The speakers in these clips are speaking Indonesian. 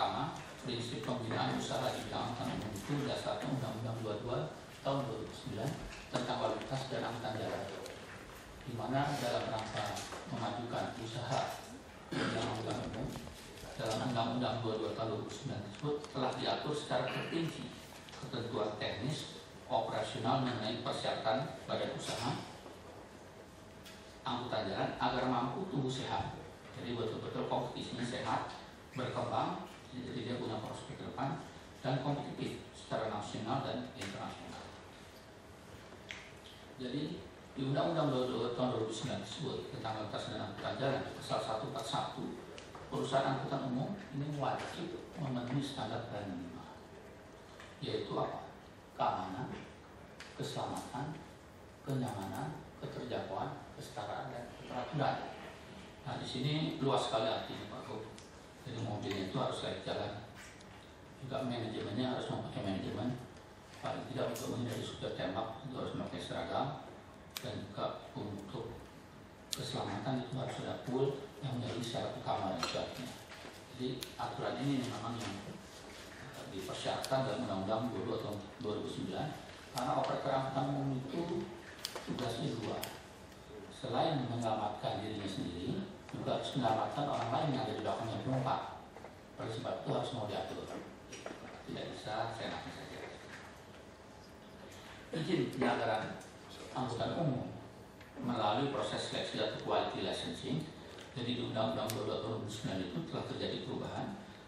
pertama, prinsip pembinaan usaha di bidang angkutan umum itu berdasarkan Undang-Undang 22 tahun 2009 tentang lalu lintas dan angkutan darat, di mana dalam rangka memajukan usaha di bidang angkutan umum dalam Undang-Undang 22 tahun 2009 tersebut telah diatur secara terperinci ketentuan teknis operasional mengenai persyaratan badan usaha angkutan jalan agar mampu tumbuh sehat. Jadi betul-betul kompetisinya sehat, berkembang, jadi dia punya prospek ke depan dan kompetitif secara nasional dan internasional. Jadi di Undang-Undang 22 tahun 2009 tersebut tentang lalu lintas dan angkutan jalan pasal 141, perusahaan angkutan umum ini wajib memenuhi standar pelayanan minimal, yaitu apa? Keamanan, keselamatan, kenyamanan, keterjangkauan, kesetaraan dan keteraturan. Nah, di sini luas sekali artinya Pak Gub. Jadi mobilnya itu harus layak jalan. Juga manajemennya harus memakai manajemen. Paling tidak untuk menghindari supir tembak itu harus memakai seragam. Dan juga untuk keselamatan itu harus ada pool yang menjadi syarat utama dan sebagainya. Jadi aturan ini memang yang dipersyaratkan dalam Undang-Undang 22 tahun 2009 karena operator angkutan umum itu tugasnya dua. Selain menyelamatkan dirinya sendiri, juga harus menyelamatkan orang lain yang ada di belakangnya penumpang. Oleh sebab itu harus mau diatur. Tidak bisa seenaknya saja. Izin penyelenggaraan angkutan umum melalui proses seleksi atau quality licensing. Jadi di Undang-Undang 22 tahun 2009 itu telah terjadi perubahan.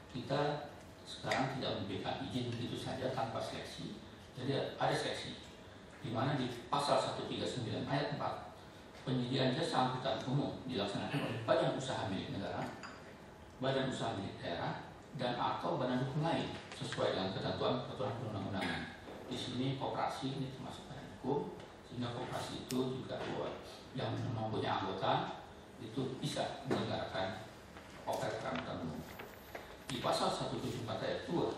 Kita sekarang tidak memberikan izin begitu saja tanpa seleksi. Jadi ada seleksi, di mana di pasal 139 ayat 4 penyediaan jasa angkutan umum dilaksanakan oleh badan usaha milik negara, badan usaha milik daerah, dan atau badan hukum lain sesuai dengan ketentuan peraturan perundang-undangan. Di sini koperasi ini termasuk badan hukum, sehingga koperasi itu juga yang mempunyai anggota itu bisa menyelenggarakan operator angkutan umum. Di pasal 174 ayat 2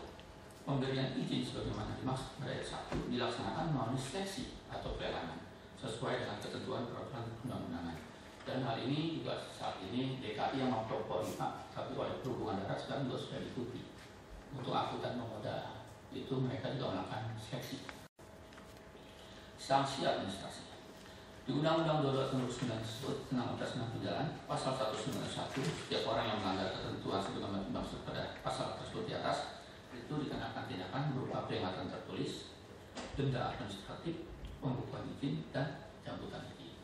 pemberian izin sebagaimana dimaksud pada ayat 1 dilaksanakan melalui seleksi atau pelelangan sesuai dengan ketentuan peraturan perundang-undangan. Dan hal ini juga saat ini DKI yang mempelopori Pak, tapi oleh perhubungan darat sekarang juga sudah diikuti. Untuk angkutan bermoda itu mereka juga melakukan seleksi. Sanksi administrasi. Di Undang-Undang 22 tahun 2009 tersebut tentang operasional jalan pasal 191, setiap orang yang melanggar ketentuan sebagaimana dimaksud pada pasal tersebut di atas itu dikenakan tindakan berupa peringatan tertulis, denda administratif, pembukuan izin, dan cambutan izin.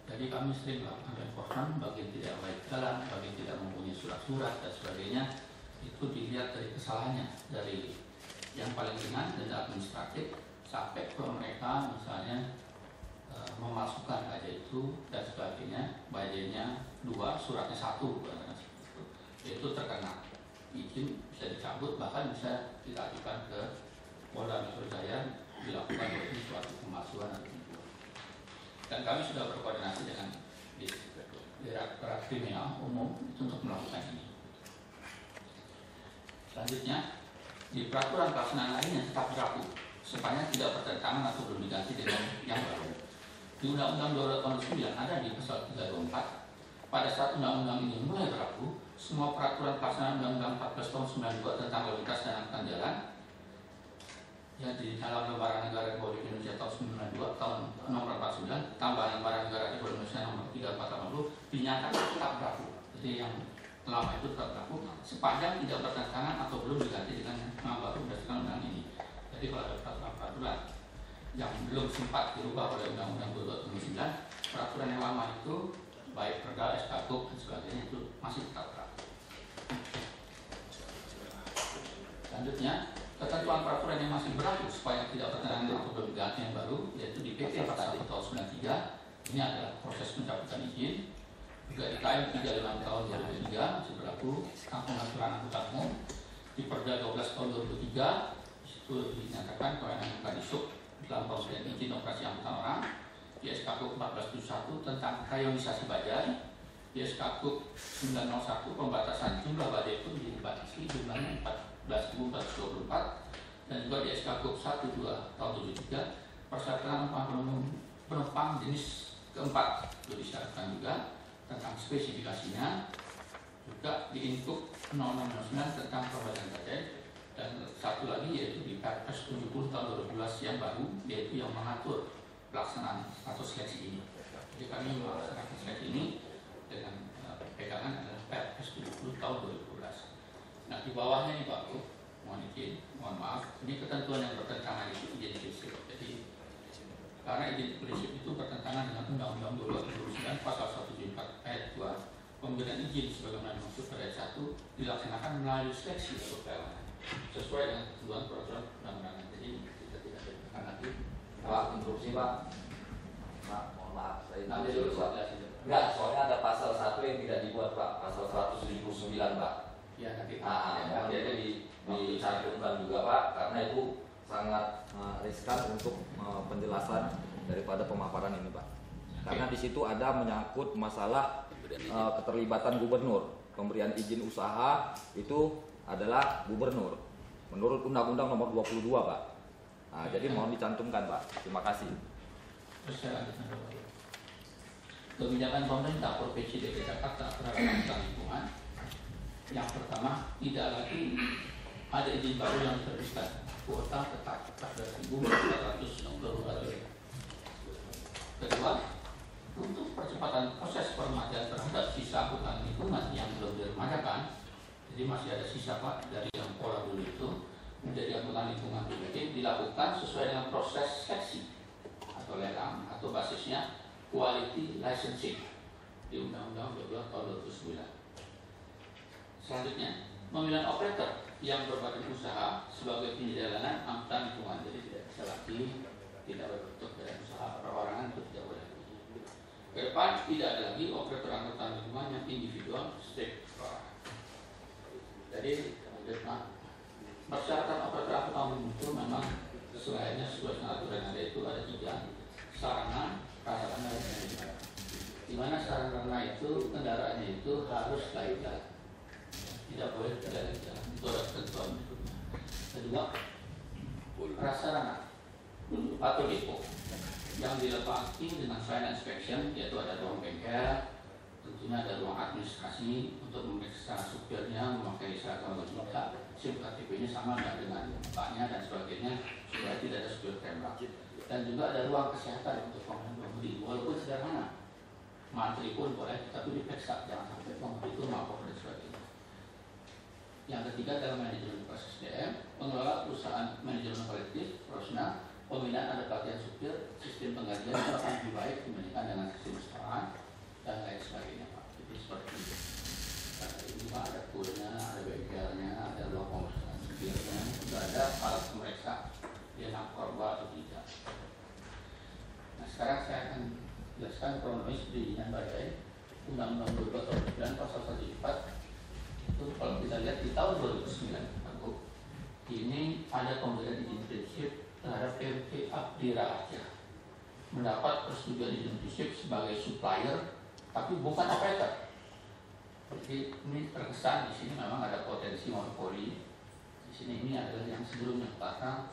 Jadi kami sering melakukan enforcement bagi yang tidak baik jalan, bagi yang tidak mempunyai surat-surat dan sebagainya. Itu dilihat dari kesalahannya, dari yang paling ringan denda administratif sampai ke mereka misalnya memasukkan aja itu dan sebagainya, badannya 2, suratnya 1, itu terkena izin bisa dicabut, bahkan bisa diajukan ke Polda Metro Jaya dilakukan oleh suatu pemalsuan atau penipuan. Dan kami sudah berkoordinasi dengan Direktorat Kriminal Umum itu untuk melakukan ini. Selanjutnya, di peraturan pelaksanaan lainnya tetap berlaku sepanjang tidak bertentangan atau belum diganti dengan yang baru. Di Undang-Undang 22 tahun 2009 ada di pasal 324. Pada saat undang-undang ini mulai berlaku, semua peraturan pelaksanaan Undang-Undang 14 tahun 92 tentang lalu lintas dan angkutan jalan yang di dalam Lembaran Negara Republik Indonesia tahun 92 tahun nomor 49 tambahan Lembaran Negara Republik Indonesia nomor 3480 dinyatakan tetap berlaku. Jadi yang lama itu tetap berlaku sepanjang tidak bertentangan atau belum diganti dengan yang baru berdasarkan undang ini. Jadi kalau ada peraturan-peraturan yang belum sempat dirubah oleh Undang-Undang 22 tahun 2009, peraturan yang lama itu baik Perda, SKKUP dan sebagainya itu masih tetap berlaku. Selanjutnya, ketentuan peraturan yang masih berlaku supaya tidak bertentangan atau belum diganti yang baru yaitu di PP 41 tahun 93. Ini adalah proses pencabutan izin. Juga di KM 35 tahun 2003 masih berlaku tentang pengaturan angkutan umum. Di Perda 12 tahun 2003 itu dinyatakan kewenangan Kadisub dalam pemberian izin operasi angkutan orang. Di SKKUP 1471 tentang rayonisasi bajai. Di SKKUP 901 pembatasan jumlah bajai itu dibatasi jumlahnya 14.424. Dan juga di SKKUP 12 tahun 73 persyaratan penumpang jenis keempat itu disyaratkan juga tentang spesifikasinya. Juga di Input 009 tentang pembatasan bajai Perpres 70 tahun 2012 yang baru, yaitu yang mengatur pelaksanaan atau seleksi ini. Jadi kami melaksanakan seleksi ini dengan pegangan adalah Perpres 70 tahun 2012. Nah, di bawahnya nih Pak Bu, mohon maaf, ini ketentuan yang bertentangan itu izin prinsip. Jadi karena izin prinsip itu bertentangan dengan Undang-Undang 2009 Pasal 174 Ayat 2, pemberian izin sebagaimana dimaksud pada ayat 1 dilaksanakan melalui seleksi atau pelelangan sesuai dengan ketentuan peraturan undang-undangan. Jadi kita tidak ditekan lagi. Pak, interupsi Pak. Pak, mohon maaf, saya nanti dulu enggak, soalnya ada pasal 1 yang tidak dibuat Pak, pasal 179 Pak. Ya, nanti. Nanti ada dicantumkan juga Pak, karena itu sangat riskan untuk penjelasan daripada pemaparan ini Pak. Karena di situ ada menyangkut masalah keterlibatan gubernur. Pemberian izin usaha itu adalah gubernur menurut Undang-Undang Nomor 22 Pak. Jadi mohon dicantumkan Pak. Terima kasih. Kebijakan pemerintah Provinsi DKI Jakarta terhadap lingkungan. Yang pertama, tidak lagi ada izin baru yang diterbitkan. Kuota tetap 14.460. Kedua, untuk percepatan proses peremajaan terhadap sisa hutan lingkungan yang belum diremajakan, jadi masih ada sisa Pak dari yang pola dulu itu menjadi angkutan lingkungan BPT, dilakukan sesuai dengan proses seleksi atau lelang atau basisnya quality licensing di Undang-Undang 12 tahun 2009. Selanjutnya, pemilihan operator yang berbadan usaha sebagai penyedia layanan angkutan lingkungan, jadi tidak bisa lagi tidak berbentuk badan usaha perorangan, itu tidak boleh. Ke depan tidak ada lagi operator angkutan lingkungan yang individual state perorangan. Jadi persyaratan operator angkutan lingkungan itu memang selainnya sesuai dengan aturan yang ada itu ada 3: sarana, prasarana, dan manajemen. Di mana sarana itu kendaraannya itu harus layak jalan, tidak boleh tidak layak jalan, itu ada ketentuan berikutnya. Kedua, prasarana atau depo yang dilengkapi dengan sign inspection, yaitu ada ruang bengkel, tentunya ada ruang administrasi untuk memeriksa supirnya memakai seragam atau tidak, SIM KTP-nya sama dengan bapaknya dan sebagainya, supaya tidak ada supir tembak. Dan juga ada ruang kesehatan untuk pengemudi, walaupun sederhana, mantri pun boleh, tapi diperiksa, jangan sampai pengemudi itu mabok dan sebagainya. Yang ketiga adalah manajemen proses SDM, pengelola perusahaan manajemen kolektif, profesional, pembinaan ada pelatihan supir, sistem penggajian itu akan lebih baik dibandingkan dengan sistem restoran dan lain sebagainya Pak. Jadi seperti itu. Ini Pak ada poolnya, ada bengkelnya, ada ruang pemeriksaan supirnya, juga ada alat pemeriksa dia narkoba atau tidak. Nah sekarang saya akan jelaskan kronologis perizinan badai Undang-Undang 22 tahun 2009 Pasal 174. Itu kalau kita lihat di tahun 2009 Pak Bu, ini ada pemberian izin prinsip terhadap PT Abdi Raharja mendapat persetujuan izin prinsip sebagai supplier tapi bukan operator. Jadi ini terkesan di sini memang ada potensi monopoli. Di sini ini adalah yang sebelumnya karena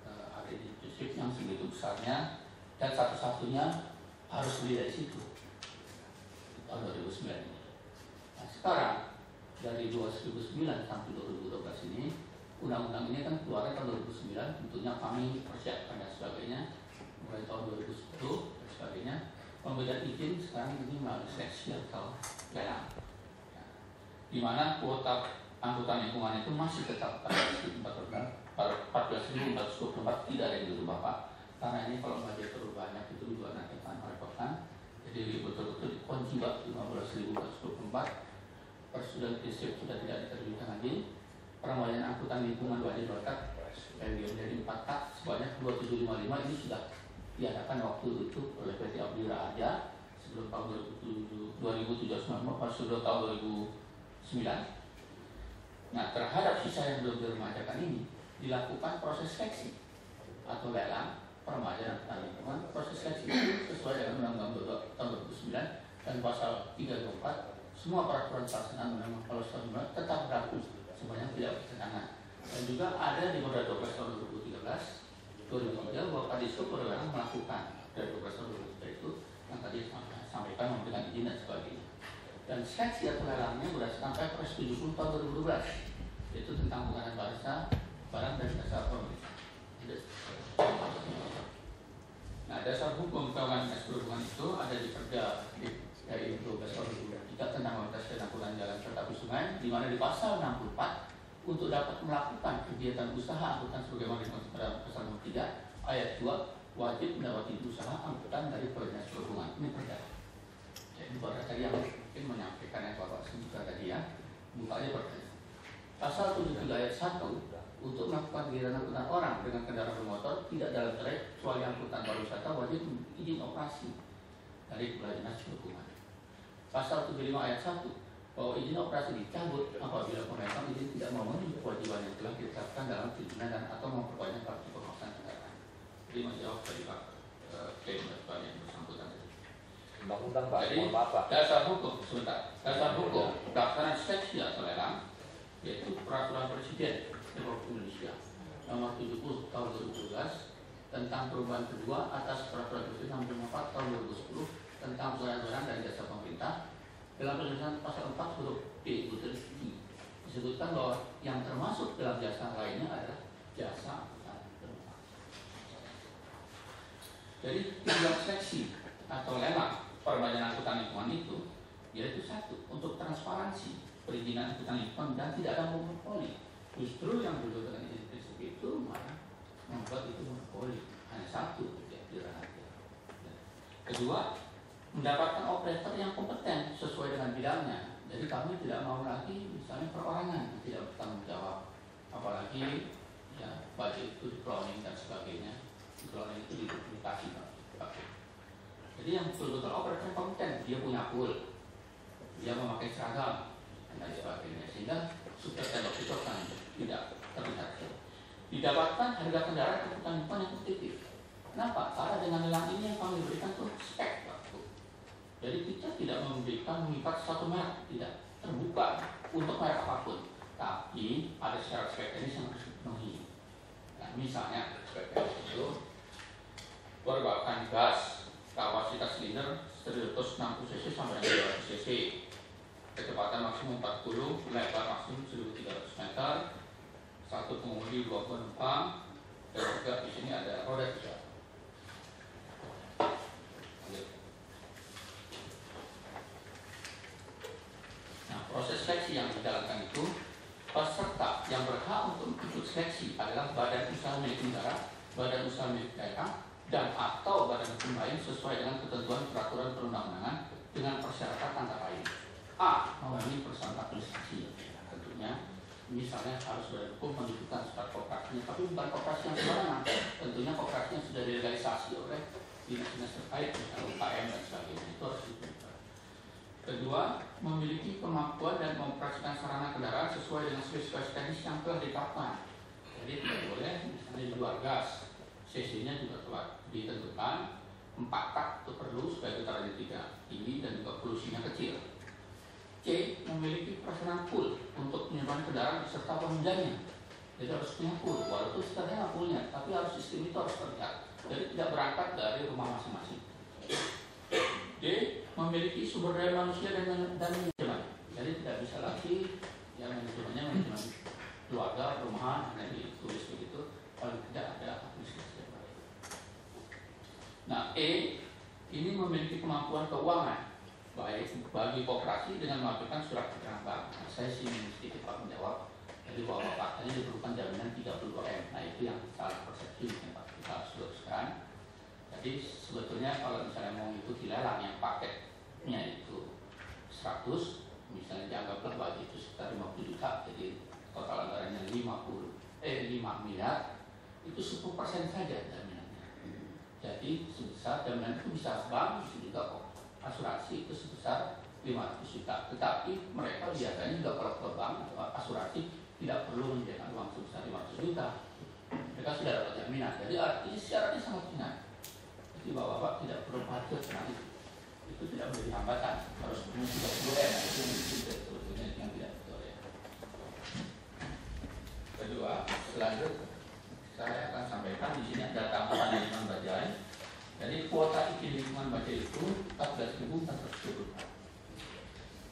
ada izin prinsip yang segitu besarnya dan satu-satunya harus beli dari situ tahun 2009 ini. Nah sekarang dari 2009 sampai 2012 ini, undang-undang ini kan keluar tahun 2009, tentunya kami persiapkan dan sebagainya, mulai tahun 2010 dan sebagainya. Pemberian izin sekarang ini melalui seleksi atau lelang, di mana kuota angkutan lingkungan itu masih tetap 14.424, tidak ada yang dirubah Pak. Karena ini kalau budget terlalu banyak itu juga nanti akan merepotkan. Jadi betul-betul dikunci Pak 15.424. Persetujuan prinsip sudah tidak diterbitkan lagi. Permodalan angkutan lingkungan wajib berkat yang menjadi 4 tak sebanyak 2755 ini sudah diadakan waktu itu oleh PT Abdi Raharja sebelum tahun 2007 sebelum tahun 2009. Nah terhadap sisa yang belum diremajakan ini dilakukan proses seleksi atau lelang peremajaan angkutan lingkungan. Proses seleksi sesuai dengan Undang-Undang tahun 2009 dan Pasal 34. Semua peraturan pelaksanaan Undang-Undang Pasal 19 tetap berlaku sebanyak tidak bertentangan. Dan juga ada di Perda 12 tahun 2003 bahwa Kadisub berwenang melakukan dari 12 tahun 2003 itu yang tadi sampaikan memberikan izin dan sebagainya. Dan seleksi atau lelangnya berdasarkan Perpres 70 tahun 2012 yaitu tentang pengadaan barang dan jasa pemeriksaan. dasar hukum kawanan dinas perhubungan itu ada di Perda dari 12 tahun 2003 tentang batas dan angkutan jalan serta bus sungai, di mana di pasal 64 untuk dapat melakukan kegiatan usaha angkutan sebagaimana dimaksud pada pasal 3 ayat 2 wajib mendapati usaha angkutan dari dinas perhubungan. Ini Perda. Jadi Perda tadi yang mungkin menyampaikan yang Bapak sebutkan tadi ya, bukanya Perda. Pasal 73 ayat 1 untuk melakukan kegiatan angkutan orang dengan kendaraan bermotor tidak dalam trayek kecuali angkutan pariwisata wajib izin operasi dari Kepala Dinas Perhubungan. Pasal 75 ayat 1 bahwa izin operasi dicabut apabila pemegang izin tidak memenuhi kewajiban yang telah ditetapkan dalam perizinan dan atau memperbanyak praktik pengawasan kendaraan. Jadi menjawab dari Pak klaim dari yang bersangkutan tadi. Undang-undang Pak. Jadi dasar hukum sebentar. Dasar hukum pelaksanaan seleksi atau lelang yaitu peraturan Presiden Republik Indonesia nomor 70 tahun 2012 tentang perubahan kedua atas peraturan Presiden nomor 54 tahun 2010 tentang barang dan jasa pemerintah. Dalam penjelasan pasal 4 huruf B butir I disebutkan bahwa yang termasuk dalam jasa lainnya adalah jasa angkutan penumpang. Jadi tujuan seleksi atau lelang perbagian angkutan lingkungan itu yaitu satu, untuk transparansi perizinan angkutan lingkungan dan tidak ada monopoli. Justru yang dulu dengan izin prinsip itu malah membuat itu monopoli, hanya satu ya, dirahasiakan. Kedua, mendapatkan operator yang kompeten sesuai dengan bidangnya. Jadi kami tidak mau lagi misalnya perorangan tidak bertanggung jawab, apalagi ya budget itu di cloning dan sebagainya. Di cloning itu diduplikasi. Jadi yang betul-betul operator yang kompeten, dia punya pool, dia memakai seragam dan sebagainya, sehingga super tembak itu akan tidak terlihat. Didapatkan harga kendaraan angkutan lingkungan yang kompetitif. Kenapa? Karena dengan lelang ini yang kami berikan tuh spek waktu. Jadi kita tidak memberikan mengikat satu merek, tidak terbuka untuk merek apapun. Tapi ada syarat spek teknis yang harus dipenuhi. Nah, misalnya spek teknis itu berbahan gas, kapasitas silinder 160 cc sampai 200 cc, kecepatan maksimum 40, lebar maksimum 1.300 meter, satu pengemudi 2 penumpang, dan juga di sini ada roda 3. Nah, proses seleksi yang dijalankan itu, peserta yang berhak untuk ikut seleksi adalah badan usaha milik negara, badan usaha milik daerah, dan atau badan hukum lain sesuai dengan ketentuan peraturan perundang-undangan dengan persyaratan antara lain. A. Memenuhi persyarat administrasi. Tentunya, misalnya harus badan hukum menunjukkan surat kooperasinya, tapi bukan kooperasi yang sembarangan. Tentunya kooperasi yang sudah dilegalisasi oleh dinas-dinas terkait, misalnya UKM dan sebagainya. Itu harus ditunjukkan. Kedua, memiliki kemampuan dan mengoperasikan sarana kendaraan sesuai dengan spesifikasi teknis yang telah ditetapkan. Jadi tidak boleh misalnya di luar gas. CC-nya juga telah ditentukan 4 tak itu perlu supaya getarannya tidak tinggi dan juga polusinya kecil. C. Memiliki perasaan pool untuk penyimpanan kendaraan beserta penunjangnya. Jadi harus punya pool, walaupun sebenarnya poolnya, tapi harus sistem itu harus terlihat. Jadi tidak berangkat dari rumah masing-masing. D. Memiliki sumber daya manusia dan manajemen. Jadi tidak bisa lagi yang manajemennya manajemen keluarga, perumahan, hanya ditulis begitu. Kalau tidak ada administrasi. Nah, E ini memiliki kemampuan keuangan baik bagi koperasi dengan melakukan surat keterangan bank. Nah, saya sih sedikit Pak menjawab. Jadi bahwa faktanya diperlukan jaminan 32M. Nah, itu yang salah persepsi yang Pak kita harus luruskan. Jadi sebetulnya kalau misalnya mau mengikuti lelang yang paketnya itu 100, misalnya dianggaplah bagi itu sekitar 50 juta, jadi total anggarannya 5 miliar, itu 10% saja jaminan. Jadi sebesar jaminan itu bisa bank, bisa juga asuransi itu sebesar 500 juta. Tetapi mereka biasanya juga kalau ke bank atau asuransi tidak perlu menyediakan uang sebesar 500 juta. Mereka sudah dapat jaminan. Jadi artinya syaratnya sangat ringan. Jadi bapak-bapak tidak perlu khawatir tentang itu. Itu tidak menjadi hambatan. Harus punya 30M. Nah, itu sebetulnya yang tidak betul ya. Kedua, selanjutnya saya akan sampaikan di sini ada tambahan lingkungan Bajai. Jadi kuota izin lingkungan Bajai itu 14.420.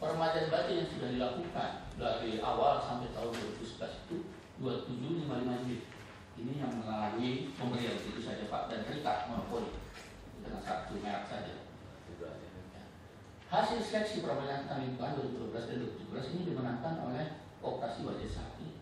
Peremajaan Bajai yang sudah dilakukan dari awal sampai tahun 2011 itu 2755 unit. Ini yang mengalami pemberian itu saja Pak dan terikat monopoli. hasil seleksi peradilan lingkungan 2012 dan 2017 ini dimenangkan oleh Koperasi Bajai Sakti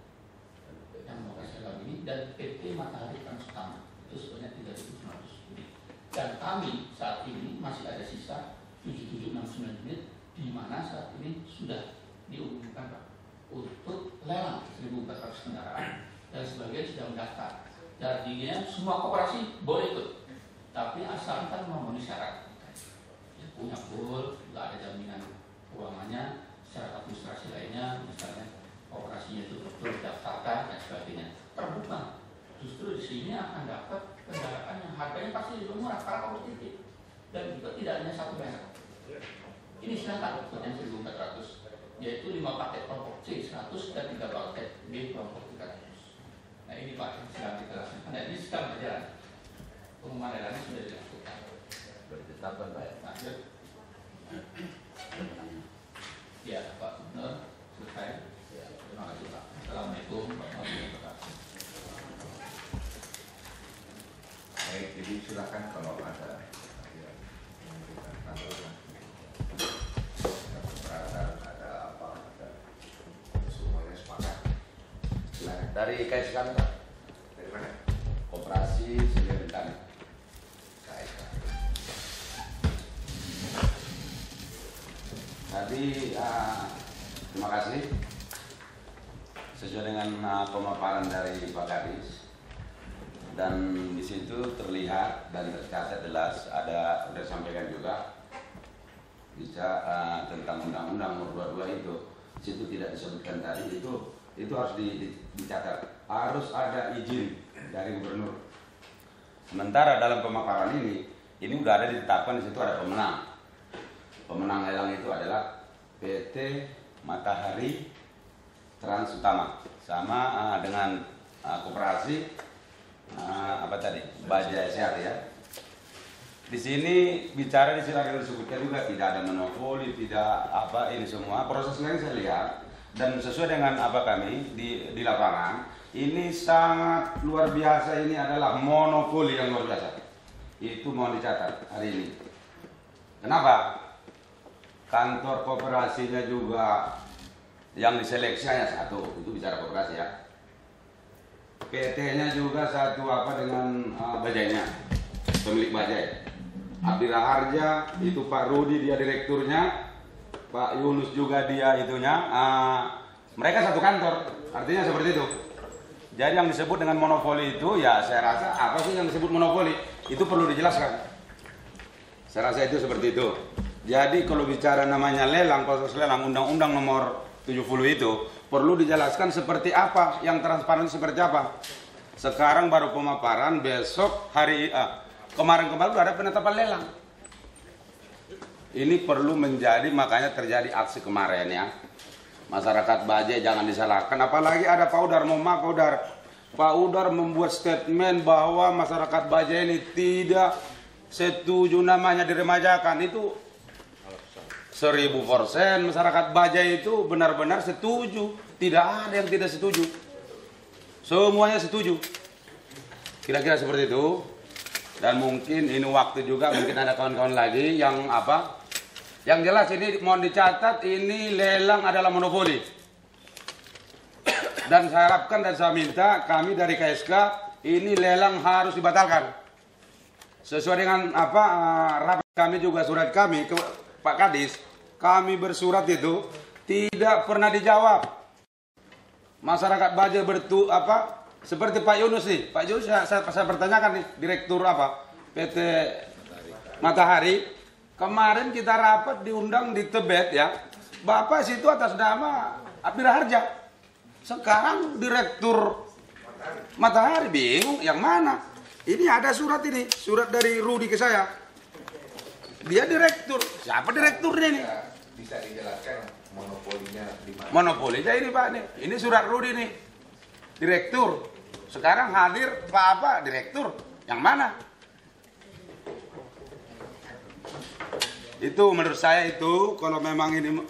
yang lokasi dalam ini dan PT Matahari Trans Utama itu sebanyak 3.900 unit. Dan kami saat ini masih ada sisa 7769 unit di mana saat ini sudah diumumkan Pak untuk lelang 1.400 kendaraan dan sebagian sudah mendaftar. Jadinya semua koperasi boleh ikut, tapi asalkan memenuhi syarat. Ya, punya pool, nggak ada jaminan keuangannya, syarat administrasi lainnya, misalnya operasinya itu betul didaftarkan dan sebagainya. Terbuka. Justru di sini akan dapat kendaraan yang harganya pasti lebih murah karena kompetitif dan juga tidak hanya satu merek. Ini silakan yang 1.400, yaitu 5 paket kelompok C 100 dan 3 paket B kelompok 300. Nah ini Pak yang sedang kita laksanakan. Nah ini sedang berjalan. Pengumuman lelangan sudah dilakukan. Sudah ditetapkan Pak ya? Lanjut. Ya Pak Gubernur, selesai. Ya, terima kasih Pak. Assalamualaikum warahmatullahi wabarakatuh. Baik, jadi silakan kalau ada yang menunjukkan kantornya. Ada keberatan, ada apa, ada semuanya sepakat. Silakan. Dari KSK Pak. Dari mana? Koperasi Siliwangi. KSK. Tadi terima kasih. Sesuai dengan pemaparan dari Pak Kadis, dan di situ terlihat dan tercatat jelas ada sudah disampaikan juga bisa tentang undang-undang nomor 22 itu. Di situ tidak disebutkan tadi itu harus dicatat, harus ada izin dari gubernur. Sementara dalam pemaparan ini udah ada ditetapkan, di situ ada pemenang. Pemenang lelang itu adalah PT Matahari Trans Utama sama dengan koperasi apa tadi Bajai Sehat ya. Di sini bicara di sini ada disebutkan juga tidak ada monopoli, tidak apa ini semua proses lain saya lihat dan sesuai dengan apa kami di lapangan ini sangat luar biasa. Ini adalah monopoli yang luar biasa. Itu mau dicatat hari ini. Kenapa? Kantor koperasinya juga yang diseleksi hanya satu, itu bicara koperasi ya. PT-nya juga satu apa dengan bajainya, pemilik bajai. Abdi Raharja itu Pak Rudi dia direkturnya, Pak Yunus juga dia itunya. Mereka satu kantor, artinya seperti itu. Jadi yang disebut dengan monopoli itu ya saya rasa apa sih yang disebut monopoli itu perlu dijelaskan. Saya rasa itu seperti itu. Jadi kalau bicara namanya lelang, proses lelang, undang-undang nomor 70 itu perlu dijelaskan seperti apa, yang transparan seperti apa. Sekarang baru pemaparan, besok hari kemarin-kemarin sudah ada penetapan lelang. Ini perlu menjadi, makanya terjadi aksi kemarin ya. Masyarakat Bajai jangan disalahkan, apalagi ada Pak Udar, Pak Udar membuat statement bahwa masyarakat Bajai ini tidak setuju namanya diremajakan. Itu 1000% masyarakat Bajai itu benar-benar setuju, tidak ada yang tidak setuju, semuanya setuju. Kira-kira seperti itu. Dan mungkin ini waktu juga, mungkin ada kawan-kawan lagi yang apa. Yang jelas ini mohon dicatat, ini lelang adalah monopoli. Dan saya harapkan dan saya minta kami dari KSK ini lelang harus dibatalkan. Sesuai dengan apa rapat kami juga surat kami ke Pak Kadis. Kami bersurat itu tidak pernah dijawab. Masyarakat Bajai seperti Pak Yunus nih. Pak Yunus saya pertanyakan nih, direktur apa PT Matahari. Kemarin kita rapat diundang di Tebet ya. Bapak situ atas nama Abdi Raharja. Sekarang direktur Matahari bingung yang mana. Ini ada surat ini, surat dari Rudi ke saya. Dia direktur. Siapa direkturnya ini? Bisa dijelaskan monopolinya di mana? Monopolinya ini Pak nih. Ini surat Rudi nih. Direktur. Sekarang hadir Pak apa? Direktur. Yang mana? Itu menurut saya itu kalau memang ini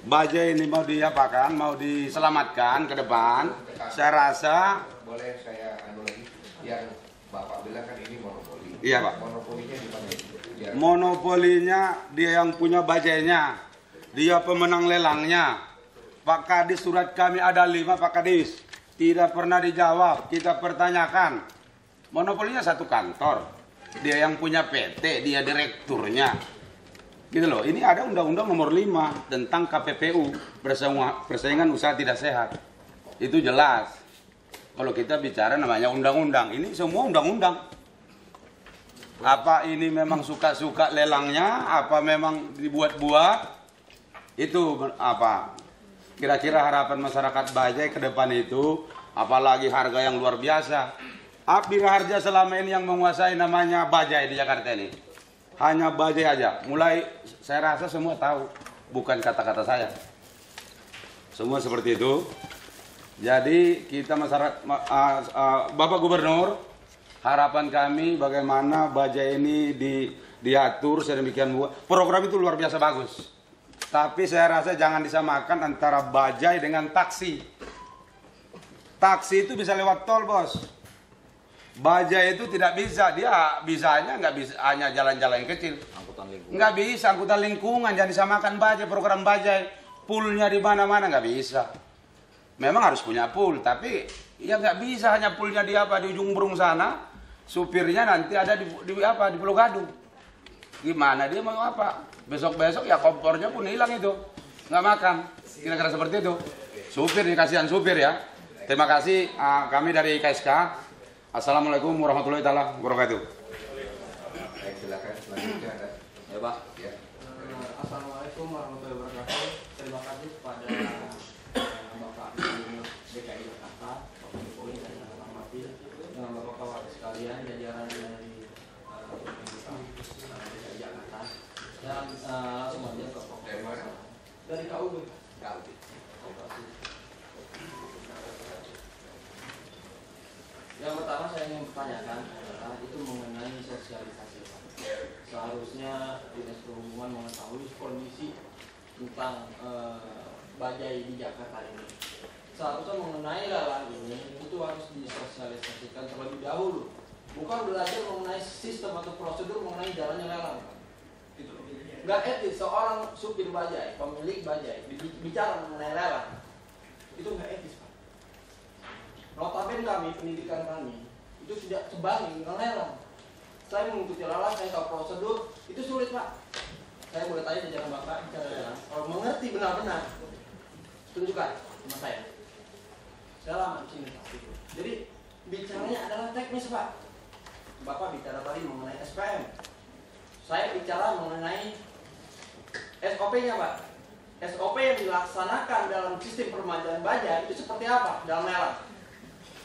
Bajai ini mau diapakan, mau diselamatkan ke depan, saya rasa boleh saya anu lagi yang Bapak bilang kan ini monopoli. Iya, Pak. Monopolinya di mana? Biar Monopolinya dia yang punya bajainya, dia pemenang lelangnya. Pak Kadis, surat kami ada 5, Pak Kadis. Tidak pernah dijawab, kita pertanyakan. Monopolinya satu kantor, dia yang punya PT, dia direkturnya. Gitu loh, ini ada Undang-Undang Nomor 5 tentang KPPU, persaingan usaha tidak sehat. Itu jelas. Kalau kita bicara namanya undang-undang, ini semua undang-undang. Apa ini memang suka-suka lelangnya, apa memang dibuat-buat? Itu apa? Kira-kira harapan masyarakat Bajai ke depan itu, apalagi harga yang luar biasa. Apbira Harja selama ini yang menguasai namanya Bajai di Jakarta ini. Hanya Bajai aja. Mulai saya rasa semua tahu, bukan kata-kata saya. Semua seperti itu. Jadi kita masyarakat, Bapak Gubernur, harapan kami bagaimana Bajai ini diatur sedemikian buat. Program itu luar biasa bagus. Tapi saya rasa jangan disamakan antara bajai dengan taksi. Taksi itu bisa lewat tol, bos. Bajai itu tidak bisa, dia bisanya nggak bisa hanya jalan-jalan kecil. Angkutan lingkungan. Nggak bisa, angkutan lingkungan, jangan disamakan bajai, program bajai. Poolnya di mana-mana nggak bisa. Memang harus punya pool, tapi ya nggak bisa hanya poolnya di ujung burung sana. Supirnya nanti ada di Pulau Gadung. Gimana dia mau apa? Besok-besok ya kompornya pun hilang itu. Nggak makan. Kira-kira seperti itu. Supir, kasihan supir ya. Terima kasih kami dari KSK. Assalamualaikum warahmatullahi wabarakatuh. Baik, silakan selanjutnya ada. Ya, Pak. Ya. Assalamualaikum warahmatullahi wabarakatuh. Terima kasih kepada Bapak Gubernur DKI Jakarta, Bapak Jokowi dan Pak Martin, dengan Bapak-Bapak sekalian jajaran dari DKI Jakarta. Dan langsung aja ke pokok. Dari mana? Dari KUB. KUB. Yang pertama saya ingin bertanyakan adalah itu mengenai sosialisasi. Seharusnya Dinas Perhubungan mengetahui kondisi tentang bajai di Jakarta ini. Seharusnya mengenai lelang ini itu harus disosialisasikan terlebih dahulu. Bukan belajar mengenai sistem atau prosedur mengenai jalannya lelang. Gitu. Nggak etis seorang supir bajai, pemilik bajai bicara mengenai lelang. Itu nggak etis, Pak. Notabene kami, pendidikan kami itu tidak sebanding dengan lelang. Saya mengikuti lelang, saya tahu prosedur, itu sulit, Pak. Saya boleh tanya jajaran Bapak bicara lelang. Kalau mengerti benar-benar, tunjukkan sama saya. Saya lama di sini, Pak. Jadi bicaranya adalah teknis, Pak. Bapak bicara tadi mengenai SPM. Saya bicara mengenai SOP-nya, Pak. SOP yang dilaksanakan dalam sistem permajaan bajai itu seperti apa dalam lelang?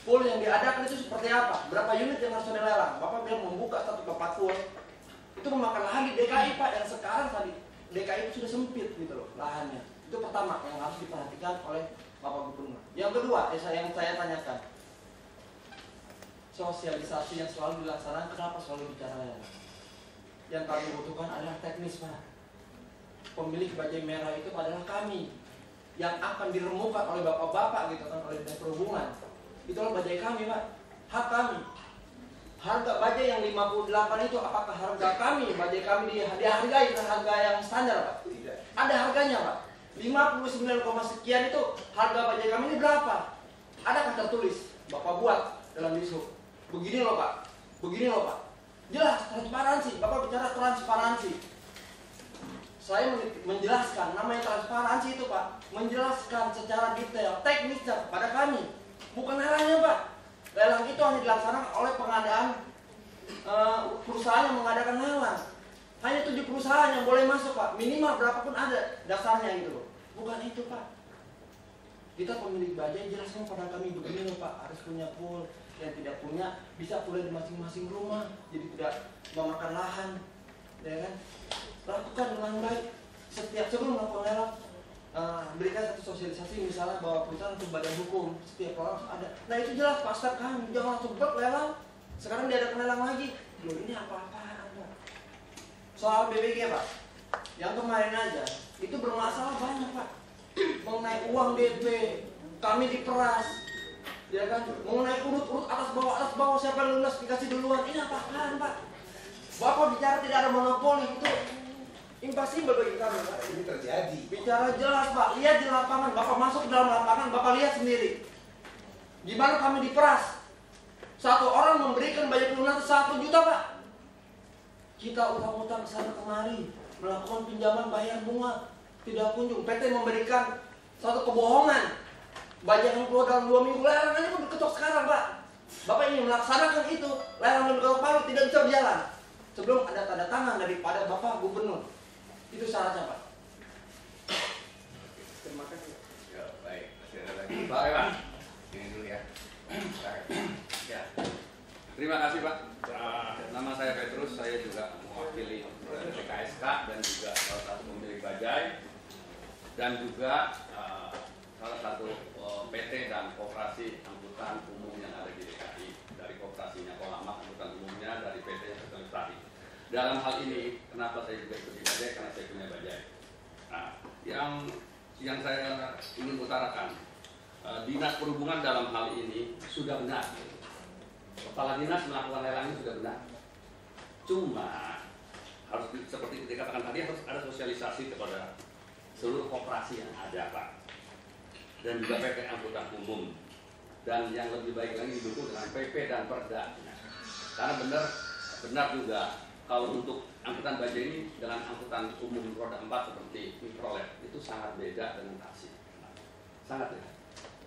Pool yang diadakan itu seperti apa? Berapa unit yang harus dilelang? Bapak bilang membuka 1 ke 40. Itu memakan lahan di DKI, Pak, yang sekarang tadi DKI itu sudah sempit gitu loh lahannya. Itu pertama yang harus diperhatikan oleh Bapak Gubernur. Yang kedua, yang saya tanyakan, sosialisasi yang selalu dilaksanakan, kenapa selalu bicara lelang? Yang kami butuhkan adalah teknis, Pak. Pemilik bajai merah itu adalah kami yang akan diremukkan oleh bapak-bapak gitu kan, oleh Dinas Perhubungan. Itulah bajai kami, Pak. Hak kami. Harga bajai yang 58 itu apakah harga kami, bajai kami dihargai dengan harga yang standar, Pak? Tidak. Ada harganya, Pak. 59, sekian itu harga bajai kami ini berapa? Adakah tertulis? Bapak buat dalam dishub. Begini loh, Pak. Begini loh, Pak. Jelas, transparansi. Bapak bicara transparansi. Saya menjelaskan, namanya transparansi itu, Pak. Menjelaskan secara detail, teknisnya kepada kami. Bukan lelangnya, Pak. Lelang itu hanya dilaksanakan oleh pengadaan perusahaan yang mengadakan lelang. Hanya 7 perusahaan yang boleh masuk, Pak. Minimal berapapun ada dasarnya gitu loh. Bukan itu, Pak. Kita pemilik bajai jelaskan pada kami begini loh, Pak. Harus punya pool. Yang tidak punya bisa pool di masing-masing rumah. Jadi tidak memakan lahan. Ya kan? Lakukan dengan baik. Setiap sebelum melakukan lelang, berikan satu sosialisasi misalnya bahwa perusahaan untuk badan hukum setiap orang harus ada. Nah itu jelas pasar kami, jangan langsung lelang. Sekarang dia ada lelang lagi. Loh ini apa-apaan, Pak? Soal BBG, Pak, yang kemarin aja itu bermasalah banyak, Pak. Mengenai uang DP, kami diperas, ya kan? Mengenai urut-urut atas bawah oh siapa yang lunas dikasih duluan. Ini apaan Pak? Bapak bicara tidak ada monopoli, itu impossible bagi kami Pak. Ini terjadi. Bicara jelas Pak, lihat di lapangan. Bapak masuk ke dalam lapangan, Bapak lihat sendiri gimana kami diperas. Satu orang memberikan banyak lunas 1 juta Pak. Kita utang-utang sana kemari, melakukan pinjaman bayar bunga, tidak kunjung. PT memberikan satu kebohongan, baja yang keluar dalam 2 minggu. Lelang aja pun diketok sekarang Pak. Bapak ingin melaksanakan itu, lelang dan ketok palu tidak bisa berjalan sebelum ada tanda tangan daripada Bapak Gubernur. Itu syaratnya Pak. Terima kasih. Ya, baik. Masih ada lagi. Pak Ewan. Ini dulu ya. Ya. Terima kasih Pak. Nama saya Petrus, saya juga mewakili PKSK dan juga salah satu pemilik bajai dan juga salah satu PT dan koperasi angkutan umum yang ada di DKI, dari koperasinya Kolamak angkutan umumnya, dari PT yang terlibat. Dalam hal ini kenapa saya juga ikut di bajai, karena saya punya bajai. Nah, yang saya ingin utarakan, Dinas Perhubungan dalam hal ini sudah benar. Kepala dinas melakukan lelang ini sudah benar. Cuma harus seperti dikatakan tadi, harus ada sosialisasi kepada seluruh koperasi yang ada Pak, dan juga PT angkutan umum, dan yang lebih baik lagi didukung dengan PP dan Perda. Karena benar juga kalau untuk angkutan bajai ini dengan angkutan umum roda 4 seperti mikrolet itu sangat beda dengan taksi, sangat beda.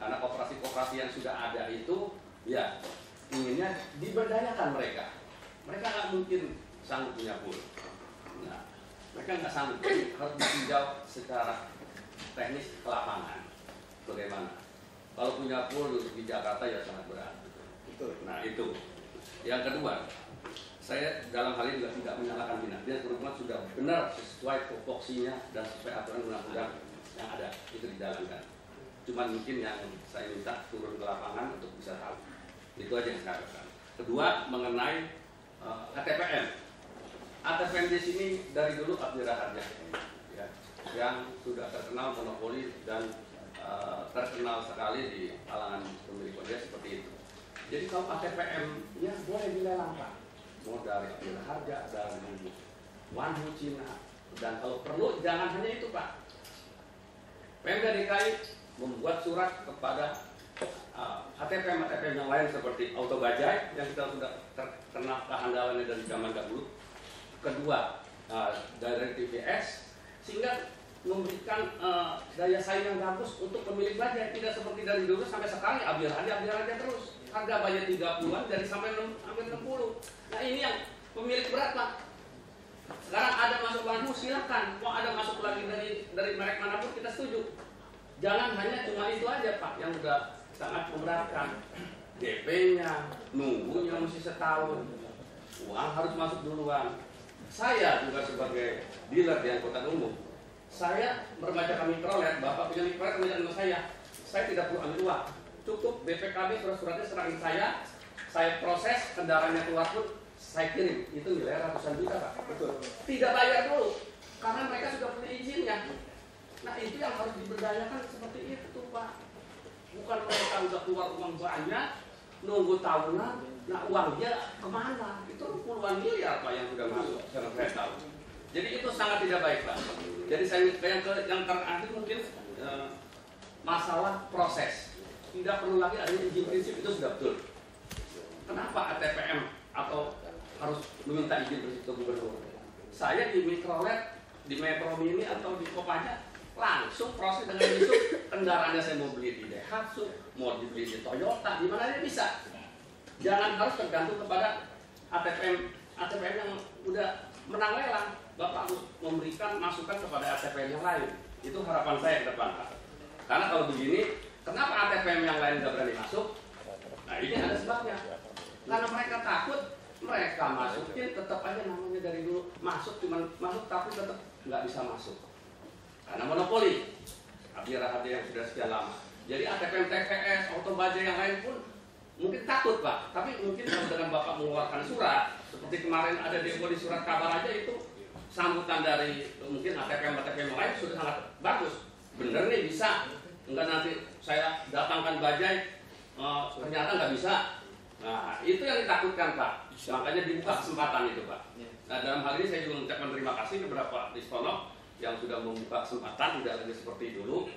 Karena koperasi-koperasi yang sudah ada itu ya inginnya diberdayakan mereka. Mereka nggak mungkin sanggup punya pool. Nah, mereka nggak sanggup, harus ditinjau secara teknis ke lapangan. Bagaimana? Kalau punya pool untuk di Jakarta ya sangat berat. Betul. Nah itu. Yang kedua, saya dalam hal ini juga tidak menyalahkan dinas. Dinas Perhubungan sudah benar sesuai tupoksinya dan sesuai aturan undang-undang yang ada itu dijalankan. Cuma mungkin yang saya minta turun ke lapangan untuk bisa tahu. Itu aja yang saya katakan. Kedua, mengenai ATPM. ATPM di sini dari dulu Abdira Harja, ya, yang sudah terkenal monopoli dan terkenal sekali di kalangan pemilik bajai seperti itu. Jadi kalau ATPM-nya boleh dilelang Pak, mau dari Abdira Harja, dari Wanhu Cina, dan kalau perlu jangan hanya itu Pak. Pemda DKI membuat surat kepada ATPM yang lain seperti Auto Bajai yang kita sudah terkenal kehandalannya dari zaman dahulu. Kedua, dari TVS sehingga memberikan daya saing yang bagus untuk pemilik bajai, tidak seperti dari dulu sampai sekarang Abdira Harja terus. Harga bajai 30-an dari sampai hampir 60. Nah ini yang pemilik berat Pak. Sekarang ada masuk Wanhu silakan, mau ada masuk lagi dari merek manapun kita setuju. Jangan hanya cuma itu aja Pak yang udah sangat memberatkan. DP-nya, nunggunya mesti setahun, uang harus masuk duluan. Saya juga sebagai dealer di angkutan umum, saya berbaca mikrolet, Bapak punya mikrolet kemudian sama saya tidak perlu ambil uang. Cukup BPKB surat-suratnya serangin saya proses, kendaraannya keluar pun saya kirim. Itu nilai ratusan juta Pak. Betul. Tidak bayar dulu, karena mereka sudah punya izinnya. Nah itu yang harus diberdayakan seperti itu Pak. Bukan mereka udah keluar uang banyak, nunggu tahunan, nah uangnya kemana? Itu puluhan miliar Pak yang sudah masuk, karena saya tahu. Jadi itu sangat tidak baik Pak. Jadi yang terakhir mungkin masalah proses. Tidak perlu lagi ada izin prinsip, itu sudah betul. Kenapa ATPM atau harus meminta izin prinsip ke gubernur? Saya di mikrolet, di Metro Mini atau di Kopaja langsung proses dengan besok kendaraannya saya mau beli di Daihatsu, mau dibeli di Toyota, di mana aja bisa. Jangan harus tergantung kepada ATPM yang udah menang lelang. Bapak harus memberikan masukan kepada ATPM yang lain. Itu harapan saya ke depan Pak. Karena kalau begini, kenapa ATPM yang lain nggak berani masuk? Nah ini ada sebabnya. Karena mereka takut, mereka masukin tetap aja namanya dari dulu masuk, cuman masuk tapi tetap nggak bisa masuk. Karena monopoli Abdira Harja yang sudah sekian lama. Jadi ATPM TVS, Auto Bajai yang lain pun mungkin takut Pak. Tapi mungkin kalau dengan Bapak mengeluarkan surat, seperti kemarin ada demo di Surat Kabar aja, itu sambutan dari mungkin ATPM yang lain sudah sangat bagus. Bener nih bisa. Enggak nanti saya datangkan bajai ternyata nggak bisa. Nah, itu yang ditakutkan Pak. Makanya dibuka kesempatan itu Pak. Nah, dalam hal ini saya juga mengucapkan terima kasih kepada Pak Disponov yang sudah membuka kesempatan, tidak lagi seperti dulu.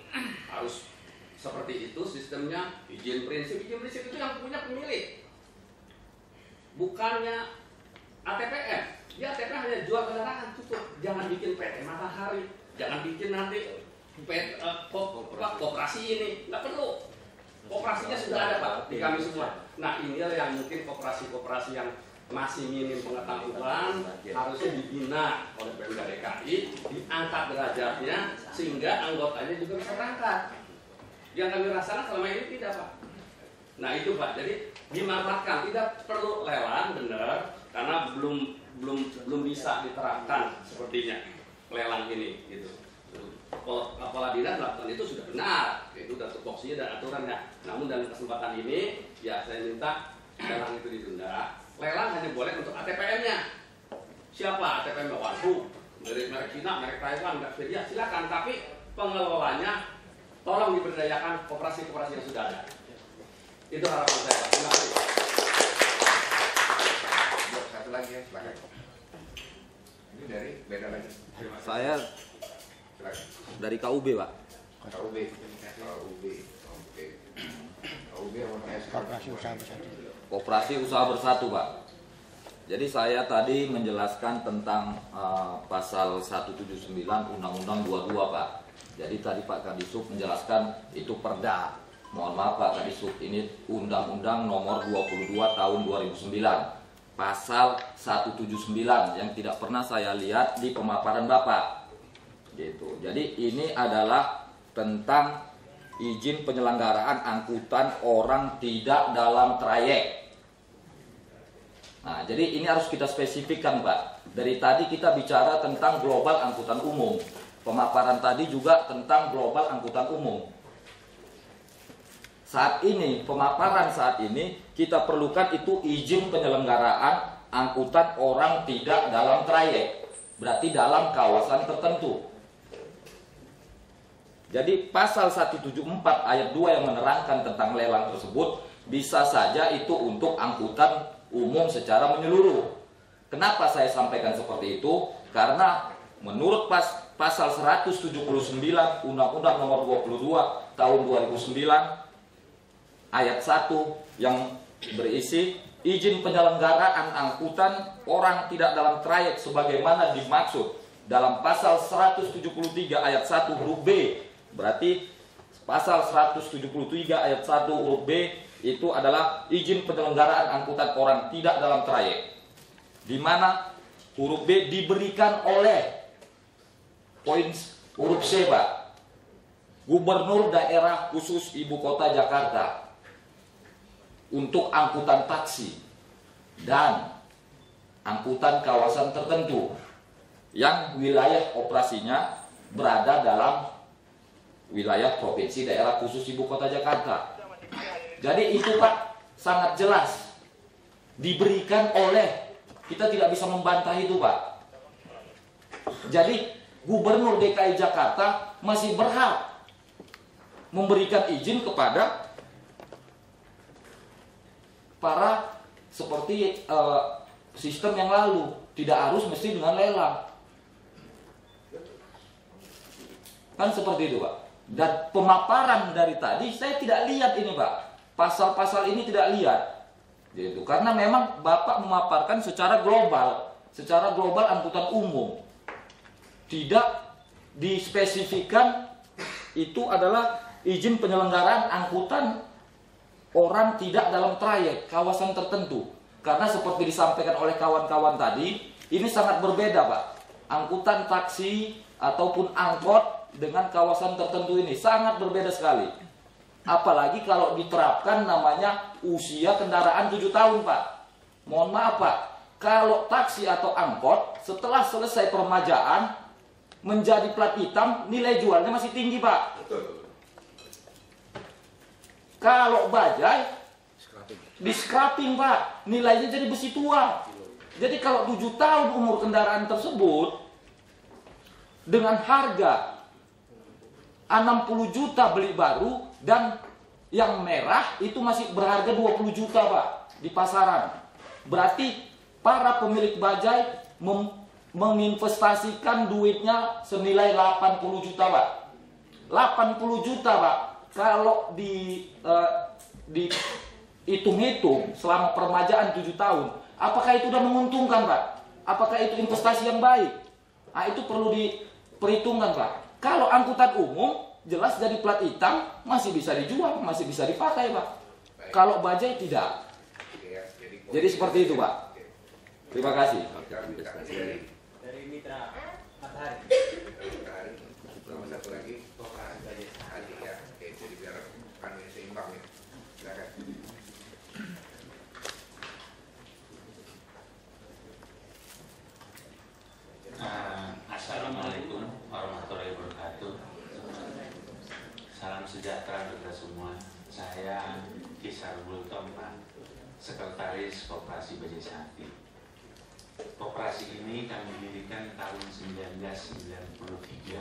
Harus seperti itu sistemnya, izin prinsip itu yang punya pemilik. Bukannya ATPM. Dia ATPM hanya jual kendaraan cukup. Jangan bikin PT Matahari, jangan bikin nanti koperasi ini, nggak perlu. Koperasinya sudah ada Pak di kami semua. Nah inilah yang mungkin koperasi-koperasi yang masih minim pengetahuan harusnya dibina oleh Pemda DKI, diangkat derajatnya sehingga anggotanya juga bisa berangkat. Yang kami rasakan selama ini tidak Pak. Nah itu Pak, jadi dimanfaatkan, tidak perlu lelang benar karena belum bisa diterapkan sepertinya lelang ini gitu. Kepala dinas melakukan itu sudah benar, itu sudah tupoksinya dan aturannya. Namun dalam kesempatan ini, ya saya minta lelang itu ditunda. Lelang hanya boleh untuk ATPM-nya. Siapa ATPM Waduh, merek Cina, merek Taiwan, merek Swedia, silakan. Tapi pengelolanya tolong diberdayakan koperasi-koperasi yang sudah ada. Itu harapan saya. Terima kasih. Satu lagi ya, silakan. Ini dari beda lagi. Saya dari KUB Pak. KUB. Oke. KUB Koperasi Usaha Bersatu Pak. Jadi saya tadi menjelaskan tentang pasal 179 Undang-Undang 22 Pak. Jadi tadi Pak Kadisub menjelaskan itu perda. Mohon maaf Pak Kadisub, ini Undang-Undang nomor 22 tahun 2009. Pasal 179 yang tidak pernah saya lihat di pemaparan Bapak. Gitu. Jadi ini adalah tentang izin penyelenggaraan angkutan orang tidak dalam trayek. Nah, jadi ini harus kita spesifikkan, Pak. Dari tadi kita bicara tentang global angkutan umum. Pemaparan tadi juga tentang global angkutan umum. Saat ini, pemaparan saat ini kita perlukan itu izin penyelenggaraan angkutan orang tidak dalam trayek. Berarti dalam kawasan tertentu. Jadi pasal 174 ayat 2 yang menerangkan tentang lelang tersebut bisa saja itu untuk angkutan umum secara menyeluruh. Kenapa saya sampaikan seperti itu? Karena menurut pasal 179 Undang-Undang nomor 22 tahun 2009 ayat 1 yang berisi izin penyelenggaraan angkutan orang tidak dalam trayek sebagaimana dimaksud dalam pasal 173 ayat 1 huruf B. Berarti pasal 173 ayat 1 huruf B itu adalah izin penyelenggaraan angkutan orang tidak dalam trayek, di mana huruf B diberikan oleh poin huruf C Pak, Gubernur Daerah Khusus Ibu Kota Jakarta untuk angkutan taksi dan angkutan kawasan tertentu yang wilayah operasinya berada dalam wilayah provinsi daerah khusus Ibu Kota Jakarta. Jadi itu Pak sangat jelas diberikan oleh, kita tidak bisa membantah itu Pak. Jadi Gubernur DKI Jakarta masih berhak memberikan izin kepada para seperti sistem yang lalu, tidak harus mesti dengan lelang. Kan seperti itu Pak. Dan pemaparan dari tadi saya tidak lihat ini Pak. Pasal-pasal ini tidak lihat. Gitu. Karena memang Bapak memaparkan secara global angkutan umum. Tidak dispesifikan itu adalah izin penyelenggaraan angkutan orang tidak dalam trayek kawasan tertentu. Karena seperti disampaikan oleh kawan-kawan tadi, ini sangat berbeda Pak. Angkutan taksi ataupun angkot dengan kawasan tertentu ini sangat berbeda sekali. Apalagi kalau diterapkan namanya usia kendaraan 7 tahun Pak. Mohon maaf Pak, kalau taksi atau angkot setelah selesai peremajaan menjadi plat hitam, nilai jualnya masih tinggi Pak. Kalau bajai di scrapping Pak, nilainya jadi besi tua. Jadi kalau 7 tahun umur kendaraan tersebut dengan harga 60 juta beli baru dan yang merah itu masih berharga 20 juta Pak. di pasaran. Berarti para pemilik bajai menginvestasikan duitnya senilai 80 juta, Pak. 80 juta, Pak. Kalau hitung-hitung selama permajaan 7 tahun, apakah itu sudah menguntungkan, Pak? Apakah itu investasi yang baik? Nah, itu perlu diperhitungkan, Pak. Kalau angkutan umum, jelas dari plat hitam masih bisa dijual, masih bisa dipakai, Pak. Kalau bajai tidak. Jadi seperti itu, Pak. Terima kasih. Dari Mitra Matahari. Sama satu lagi, Haji ya, itu biar kami seimbang ya. Silakan. Assalamualaikum warahmatullahi wabarakatuh. Salam sejahtera untuk kita semua. Saya Kisarbul Tompan, Sekretaris Koperasi Bajai Sakti. Koperasi ini kami dirikan tahun 1993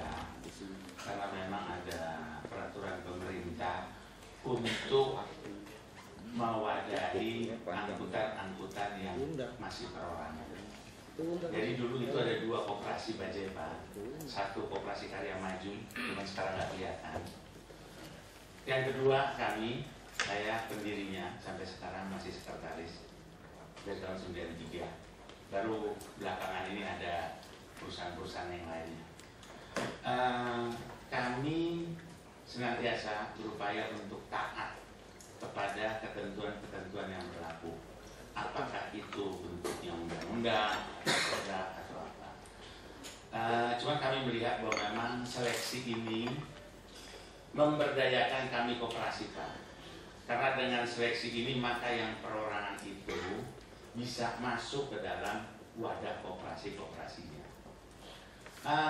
karena memang ada peraturan pemerintah untuk mewadahi angkutan-angkutan yang masih perorangan. Jadi dulu itu ada 2 koperasi bajai, Pak. Satu koperasi Karya Maju, cuma sekarang nggak kelihatan. Yang kedua saya pendirinya sampai sekarang masih sekretaris dari tahun 93. Baru belakangan ini ada perusahaan-perusahaan yang lainnya. Kami senantiasa berupaya untuk taat kepada ketentuan-ketentuan yang berlaku. Apakah itu bentuknya undang-undang, produk atau apa. Cuma kami melihat bahwa memang seleksi ini memberdayakan kami koperasi, Pak. Karena dengan seleksi ini maka yang perorangan itu bisa masuk ke dalam wadah koperasi-koperasinya.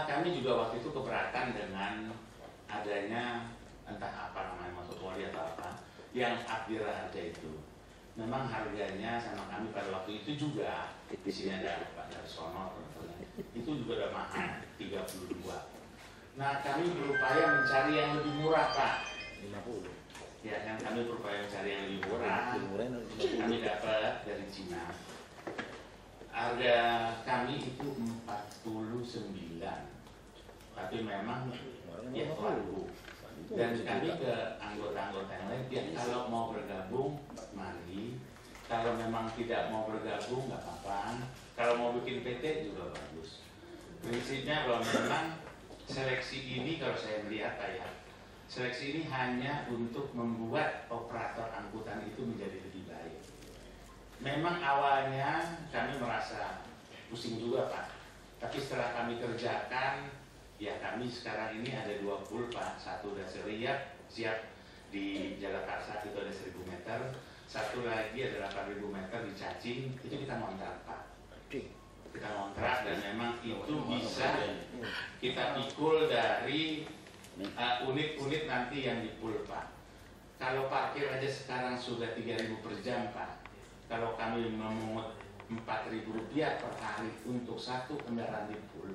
Kami juga waktu itu keberatan dengan adanya entah apa namanya monopoli atau apa yang Abdira ada itu. Memang harganya sama kami pada waktu itu juga di sini ada Pak Darsono itu juga udah mahal 32. Nah kami berupaya mencari yang lebih murah, Pak. 50. Ya kan kami berupaya mencari yang lebih murah. Kami dapat dari Cina. Harga kami itu 49. Tapi memang ya terlalu. Dan kami ke anggota-anggota yang lain, ya kalau mau bergabung mari. Kalau memang tidak mau bergabung nggak apa-apa. Kalau mau bikin PT juga bagus. Prinsipnya bahwa memang seleksi ini kalau saya melihat ya, seleksi ini hanya untuk membuat operator angkutan itu menjadi lebih baik. Memang awalnya kami merasa pusing juga, Pak. Tapi setelah kami kerjakan, ya kami sekarang ini ada 2 pool, Pak. Satu udah siap di Jagakarsa itu ada 1000 meter. Satu lagi ada 8.000 meter di Cacing, itu kita ngontrak, Pak. Kita ngontrak dan memang itu bisa kita pikul dari unit-unit nanti yang di pool, Pak. Kalau parkir aja sekarang sudah 3.000 per jam, Pak. Kalau kami memungut Rp4.000 per hari untuk satu kendaraan di pool.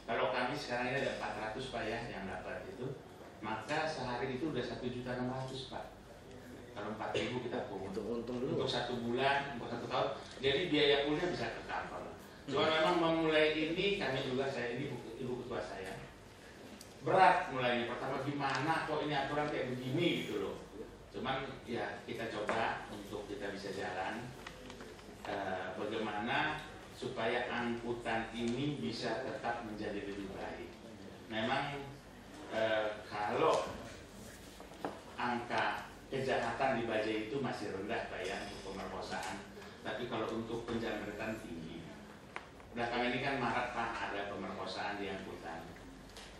Kalau kami sekarang ini ada 400, Pak ya yang dapat itu, maka sehari itu udah 1.600.000, Pak. Kalau 4.000 kita pungut untuk 1 bulan, untuk 1 tahun. Jadi biaya poolnya bisa tercover. Cuma memang memulai ini kami juga, saya ini ibu ketua saya berat mulainya. Pertama gimana kok ini aturan kayak begini gitu loh. Cuman ya kita coba untuk kita bisa jalan bagaimana supaya angkutan ini bisa tetap menjadi lebih baik. Memang kalau angka kejahatan di bajai itu masih rendah, Pak ya, untuk pemerkosaan. Tapi kalau untuk penjamretan tinggi. Belakangan ini kan marak, Pak, ada pemerkosaan di angkutan.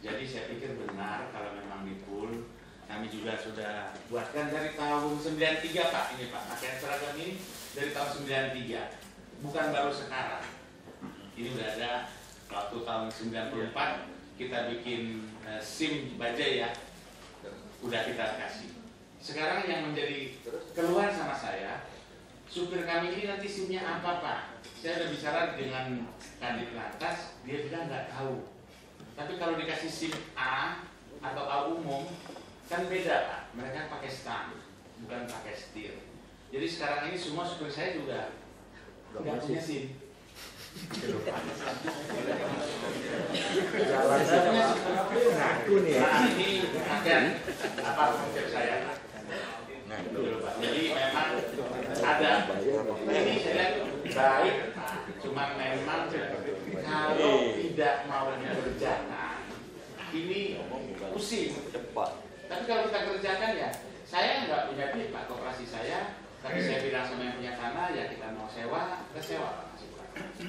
Jadi saya pikir benar kalau memang di pool. Kami juga sudah buatkan dari tahun 93, Pak. Ini Pak, pakaian seragam ini dari tahun 93. Bukan baru sekarang. Ini udah ada waktu tahun 94 kita bikin SIM bajai ya. Udah kita kasih. Sekarang yang menjadi keluhan sama saya, supir kami ini nanti SIM-nya apa, Pak? Saya udah bicara dengan Kadit Lantas, dia bilang nggak tahu. Tapi kalau dikasih SIM A atau A umum, kan beda, Pak. Mereka pakai stang, bukan pakai setir. Jadi sekarang ini semua supir saya juga nggak punya SIM. Nah, ini akan apa konsep saya. Jadi memang ada ini saya lihat baik, cuma memang kalau tidak mau mengerjakan ini pusing. Tapi kalau kita kerjakan ya, saya nggak punya duit Pak, koperasi saya. Tapi saya bilang sama yang punya tanah ya kita mau sewa, kita sewa Pak.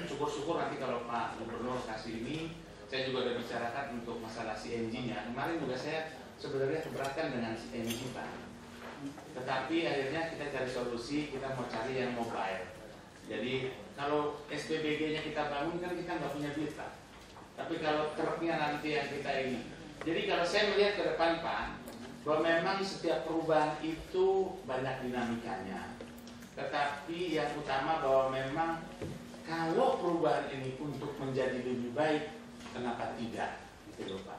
Syukur-syukur nanti kalau Pak Gubernur kasih ini, saya juga udah bicarakan untuk masalah CNG-nya. Kemarin juga saya sebenarnya keberatan dengan CNG Pak. Tetapi akhirnya kita cari solusi, kita mau cari yang mobile. Jadi kalau SPBG-nya kita bangun kan kita nggak punya duit Pak. Tapi kalau truknya nanti yang kita ini. Jadi kalau saya melihat ke depan Pak, bahwa memang setiap perubahan itu banyak dinamikanya. Tetapi yang utama bahwa memang kalau perubahan ini untuk menjadi lebih baik, kenapa tidak? Gitu loh Pak.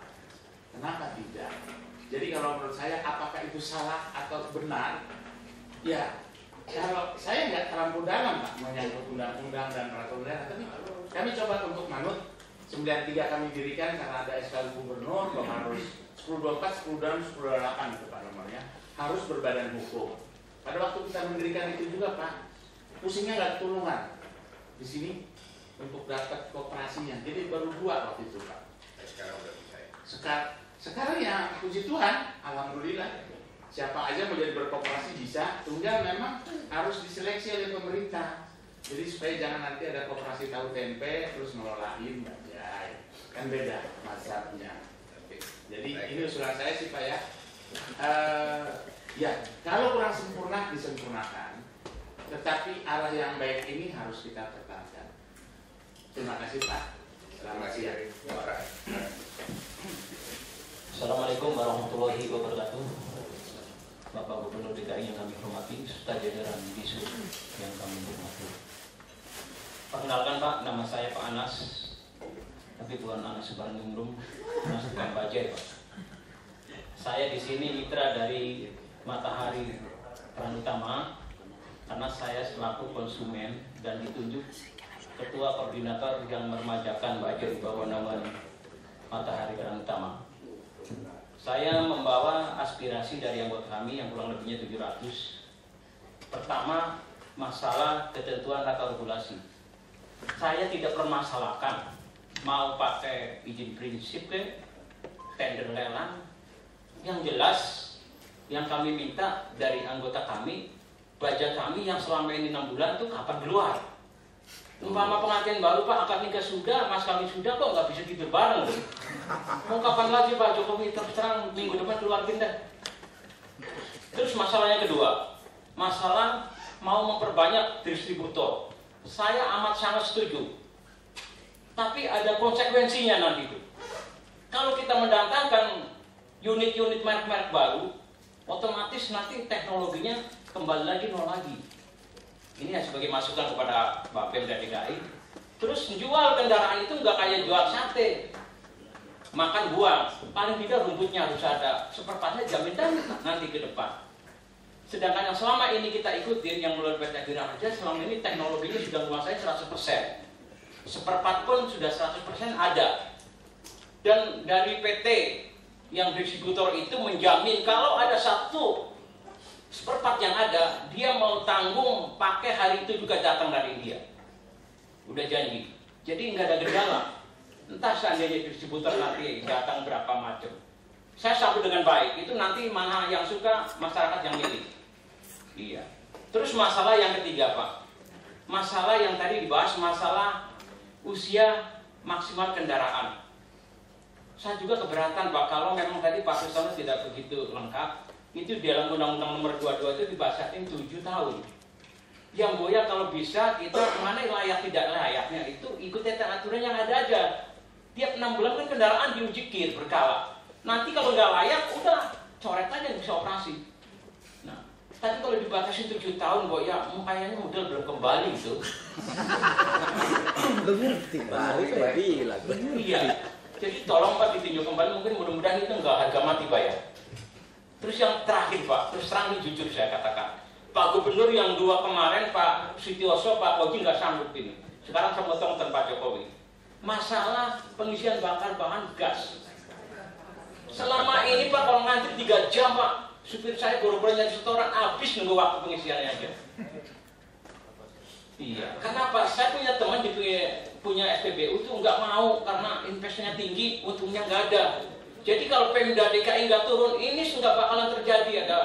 Kenapa tidak? Jadi kalau menurut saya apakah itu salah atau benar? Ya, kalau saya nggak terlalu dalam Pak menyangkut undang-undang dan peraturan daerah, tapi kami coba untuk manut. 93 kami dirikan karena ada SK Gubernur, bahwa harus 1024, 10 dan 1028 itu Pak nomornya, harus berbadan hukum. Pada waktu kita mendirikan itu juga Pak, pusingnya nggak ketulungan di sini untuk dapat kooperasinya. Jadi baru 2 waktu itu Pak. Sekarang udah bisa ya. Sekarang ya puji Tuhan, alhamdulillah. Siapa aja mau jadi berkooperasi bisa, tunggal memang harus diseleksi oleh pemerintah. Jadi supaya jangan nanti ada kooperasi tahu tempe terus ngelolain bajai, kan beda mazhabnya. Jadi ini usulan saya sih Pak ya. Ya kalau kurang sempurna disempurnakan, tetapi arah yang baik ini harus kita pertahankan. Terima kasih Pak. Selamat siang. Assalamualaikum warahmatullahi wabarakatuh. Bapak Gubernur DKI yang kami hormati, serta jajaran Disu yang kami hormati. Perkenalkan Pak, nama saya Pak Anas, tapi bukan Anas Subarningrum, Anas tukang bajai Pak. Saya di sini mitra dari Matahari Peran Utama, karena saya selaku konsumen dan ditunjuk Ketua Koordinator yang meremajakan bajai bawah naungan Matahari Peran Utama. Saya membawa aspirasi dari anggota kami yang kurang lebihnya 700. Pertama, masalah ketentuan atau regulasi. Saya tidak permasalahkan mau pakai izin prinsip ke tender lelang. Yang jelas yang kami minta dari anggota kami, baja kami yang selama ini 6 bulan itu kapan keluar? Umpama pengantin baru Pak, akad nikah sudah, mas kami sudah, kok nggak bisa tidur bareng? Mau kapan lagi Pak Jokowi terus terang minggu depan keluar pindah? Terus masalah yang kedua, masalah mau memperbanyak distributor. Saya amat sangat setuju. Tapi ada konsekuensinya nanti itu. Kalau kita mendatangkan unit-unit merek-merek baru, otomatis nanti teknologinya kembali lagi nol lagi. Ini sebagai masukan kepada Bapem dan DKI. Terus jual kendaraan itu nggak kayak jual sate, makan buang. Paling tidak rumputnya harus ada. Seperempatnya jamin nanti ke depan. Sedangkan yang selama ini kita ikutin yang melalui PT Giraharja, selama ini teknologinya sudah menguasai 100%. Seperempat pun sudah 100% ada. Dan dari PT yang distributor itu menjamin kalau ada 1/4 yang ada, dia mau tanggung pakai hari itu juga datang dari India. Udah janji. Jadi nggak ada kendala. Entah seandainya distributor nanti datang berapa macam. Saya sambut dengan baik. Itu nanti mana yang suka, masyarakat yang milih. Iya. Terus masalah yang ketiga Pak. Masalah yang tadi dibahas, masalah usia maksimal kendaraan. Saya juga keberatan Pak, kalau memang tadi Pak Susono tidak begitu lengkap. Itu di dalam Undang-Undang Nomor 22 itu dibahasain 7 tahun. Yang boya kalau bisa kita kemana layak tidak layaknya itu ikuti aturan yang ada aja. Tiap 6 bulan kan kendaraan diuji kir berkala. Nanti kalau nggak layak udah coret aja bisa operasi. Nah, tapi kalau dibatasi 7 tahun boya kayaknya modal belum kembali itu. Iya. Jadi tolong Pak ditinjau kembali, mungkin mudah-mudahan itu nggak harga mati Pak ya. Terus yang terakhir Pak, terus terang ini jujur saya katakan, Pak Gubernur yang 2 kemarin, Pak Sitioso, Pak Koji nggak sanggup ini. Sekarang saya potong Pak Jokowi. Masalah pengisian bakar bahan gas. Selama ini Pak kalau ngantri 3 jam Pak, supir saya buru-buru nyari setoran, habis nunggu waktu pengisiannya aja. Iya, kenapa? Saya punya teman di punya SPBU itu nggak mau karena investasinya tinggi, untungnya nggak ada. Jadi kalau Pemda DKI nggak turun, ini sudah bakalan terjadi ada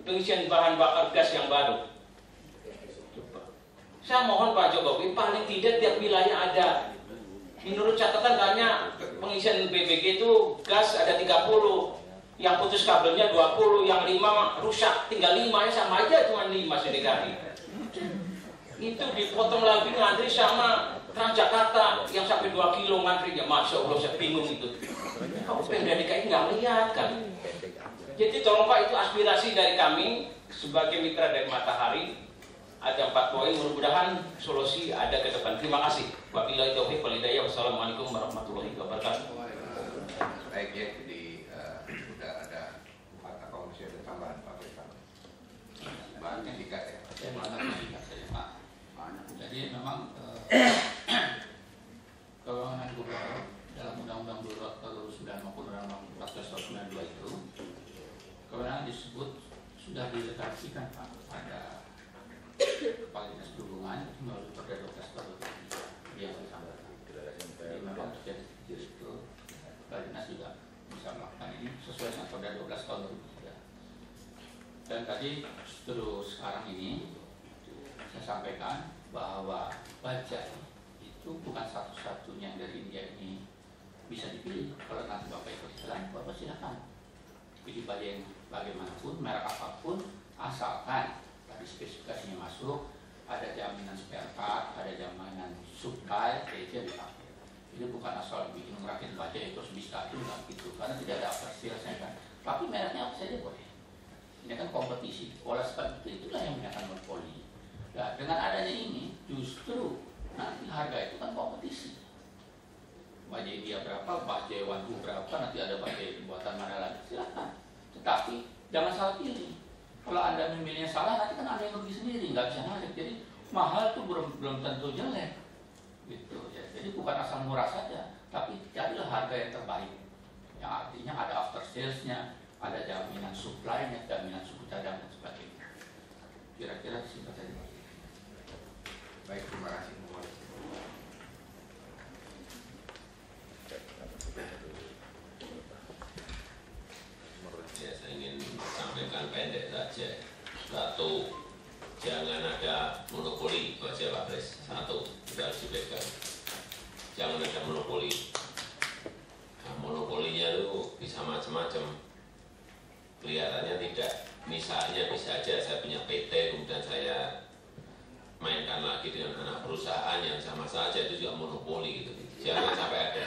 pengisian bahan bakar gas yang baru. Saya mohon Pak Jokowi, paling tidak tiap wilayah ada. Menurut catatan banyak pengisian BBG itu gas ada 30, yang putus kabelnya 20, yang 5 rusak, tinggal 5 ya sama aja cuma 5 sedekati. Itu dipotong lagi ngantri sama Transjakarta yang sampai 2 kilo ngantrinya, masya Allah saya bingung itu. Kalau Pemda DKI nggak melihat kan. Jadi tolong Pak, itu aspirasi dari kami sebagai mitra dari Matahari. Ada 4 poin, mudah-mudahan solusi ada ke depan. Terima kasih. Wabillahi taufiq wal hidayah. Wassalamualaikum warahmatullahi wabarakatuh. Baik ya, jadi sudah ada 4 atau masih ada tambahan Pak Besan. Bahannya singkat ya. Jadi memang kewenangan gubernur dalam Undang-Undang 2009 maupun Undang-Undang 14 tahun 92 itu kewenangan disebut sudah didelegasikan Pak pada Kepala Dinas Perhubungan melalui Perda 12 tahun 2003 yang disampaikan. Jadi memang terjadi itu Kepala Dinas juga bisa melakukan ini sesuai dengan Perda 12 tahun 2003. Dan tadi terus sekarang ini saya sampaikan bahwa bajai itu bukan satu-satunya yang dari India ini bisa dipilih. Kalau nanti Bapak ikut jalan, Bapak silakan pilih bajai bagaimanapun, merek apapun, asalkan tadi spesifikasinya masuk, ada jaminan spare part, ada jaminan supply, itu yang dipakai. Ini bukan asal bikin merakit bajai terus bisa itu nggak gitu, karena tidak ada aftersalesnya kan. Tapi mereknya apa saja boleh. Ini kan kompetisi. Oleh sebab itu itulah yang menyatakan monopoli. Nah, dengan adanya ini justru nanti harga itu kan kompetisi. Bajai India berapa, bajai Wanhu berapa, nanti ada bajai buatan mana lagi, silakan. Tetapi jangan salah pilih. Kalau Anda memilihnya salah, nanti kan Anda yang rugi sendiri, nggak bisa narik. Jadi mahal itu belum tentu jelek, gitu ya. Jadi bukan asal murah saja, tapi carilah harga yang terbaik. Yang artinya ada after salesnya, ada jaminan supply-nya, jaminan suku cadang dan sebagainya. Kira-kira singkat saja. Baik, terima kasih. Ya, saya ingin sampaikan pendek saja. Satu, jangan ada monopoli baja Pak Pres. Satu, kita harus dipegang. Jangan ada monopoli. Nah, monopolinya itu bisa macam-macam. Kelihatannya tidak. Misalnya bisa aja saya punya PT, kemudian saya mainkan lagi dengan anak perusahaan yang sama saja, itu juga monopoli gitu. Jangan sampai ada.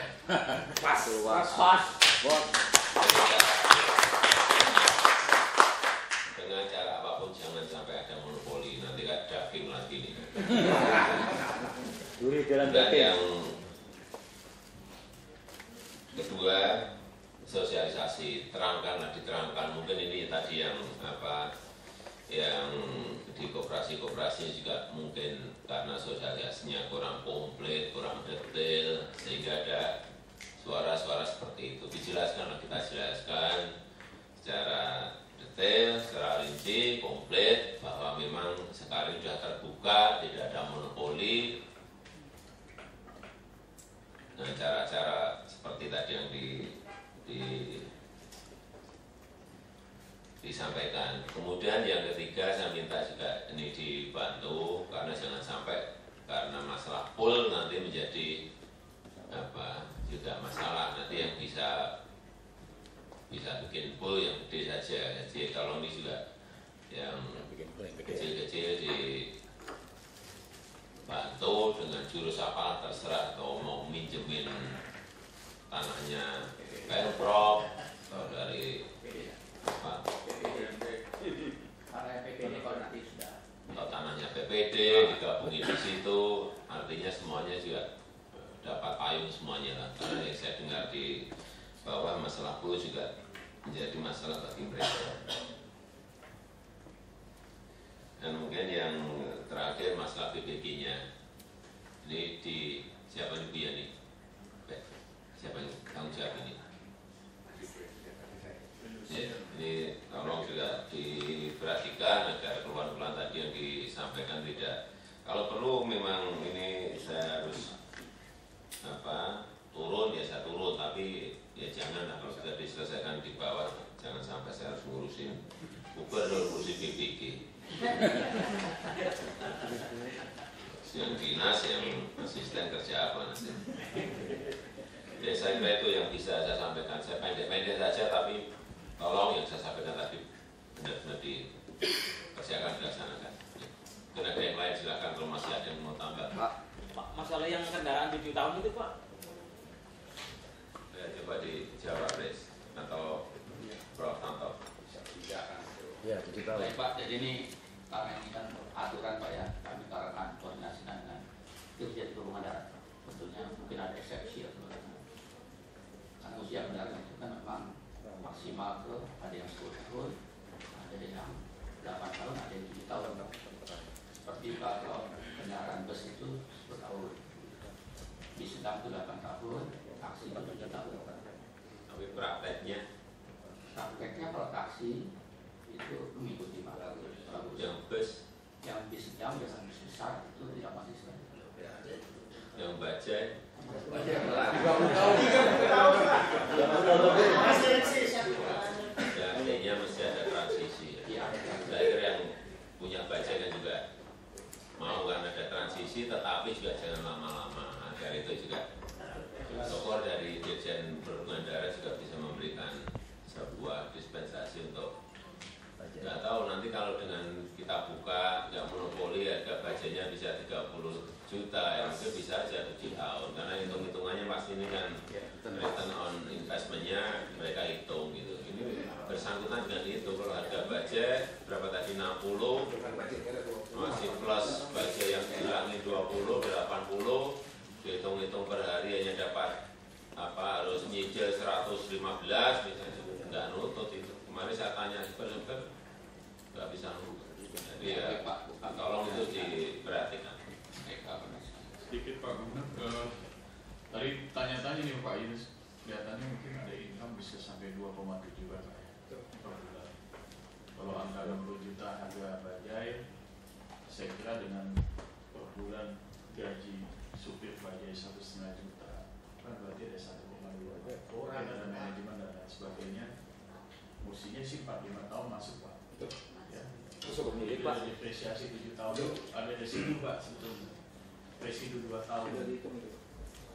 Pas. Dengan cara apapun jangan sampai ada monopoli. Nanti kan daging lagi nih. Dan yang kedua, sosialisasi, terangkanlah, diterangkan. Mungkin ini tadi yang yang di koperasi-koperasi juga mungkin karena sosialisasinya kurang komplit, kurang detail, sehingga ada suara-suara seperti itu. Dijelaskan, kita jelaskan secara detail, secara rinci, komplit, bahwa memang sekarang sudah terbuka, tidak ada monopoli. Nah, cara-cara seperti tadi yang disampaikan. Kemudian yang ketiga, saya minta juga ini dibantu, karena jangan sampai karena masalah pool nanti menjadi juga masalah. Nanti yang bisa bikin pool yang gede saja. Jadi tolong ini juga yang kecil-kecil dibantu dengan jurus apa terserah, atau mau minjemin tanahnya Pemprov atau dari atau tanahnya PPD digabungin di situ, artinya semuanya juga dapat payung semuanya lah. Karena yang saya dengar di bawah, masalah pool juga menjadi masalah bagi mereka. Dan mungkin yang terakhir masalah BPG-nya. Ini di siapa nih Bia nih? Siapa yang tanggung jawab ini? Ya, ini tolong juga diperhatikan agar keluhan-keluhan tadi yang disampaikan tidak. Kalau perlu memang ini saya harus turun ya saya turun, tapi ya jangan kalau sudah diselesaikan di bawah, jangan sampai saya harus ngurusin gubernur, ngurusin BPG. Yang dinas, yang asisten kerja apa nanti. Ya saya kira itu yang bisa saya sampaikan. Saya pendek-pendek saja, tapi tolong yang saya sampaikan tadi benar-benar dikerjakan, dilaksanakan. Mungkin ada yang lain, silakan kalau masih ada yang mau tambah. Pak, masalah yang kendaraan 7 tahun itu Pak? Ya, coba dijawab, Pres, atau Prof. Tanto. Ya, 7 tahun. Baik Pak, jadi ini karena ini kan aturan Pak ya, kami akan koordinasikan dengan Dirjen Perhubungan Darat. Tentunya mungkin ada eksepsi atau karena usia kendaraan itu kan memang maksimal ke ada yang 10 tahun, ada yang 8 tahun, ada yang 7 tahun. Seperti kalau kendaraan bus itu 10 tahun, bis sedang itu 8 tahun, taksi itu 7 tahun. Tapi prakteknya kalau taksi itu mengikuti Pak. Yang bus, yang bis sedang, yang bis besar itu tidak konsisten. yang bajai, ya artinya mesti ada transisi. Saya kira yang punya bajai kan juga mau kan ada transisi, tetapi juga jangan lama-lama. Agar itu juga sokor dari Dirjen Perhubungan Darat juga bisa memberikan sebuah dispensasi untuk nggak tahu nanti kalau dengan kita buka nggak monopoli harga bajainya bisa 30 juta ya mungkin bisa aja 7 tahun karena hitung-hitungannya pasti ini kan return on investmentnya mereka hitung gitu. Ini bersangkutan dengan itu kalau harga bajai berapa tadi 60 masih plus bajai yang dihilangin 20 80 dihitung-hitung per hari hanya dapat harus nyicil 115 misalnya nggak nutut itu. Kemarin saya tanya super nggak bisa nutut. Jadi ya tolong itu diperhatikan. Sedikit Pak Gubernur, tadi tanya-tanya nih Pak Yunus, kelihatannya mungkin ada income bisa sampai 2,7 Pak ya, per bulan. Kalau angka 60 juta harga bajai, saya kira dengan per bulan gaji supir bajai 1,5 juta, kan berarti ada 1,2 orang, ada manajemen dan lain sebagainya. Mestinya sih 4-5 tahun masuk Pak. Ya. Masuk pemilik Pak. Depresiasi 7 tahun ada residu Pak sebetulnya. Residu 2 tahun.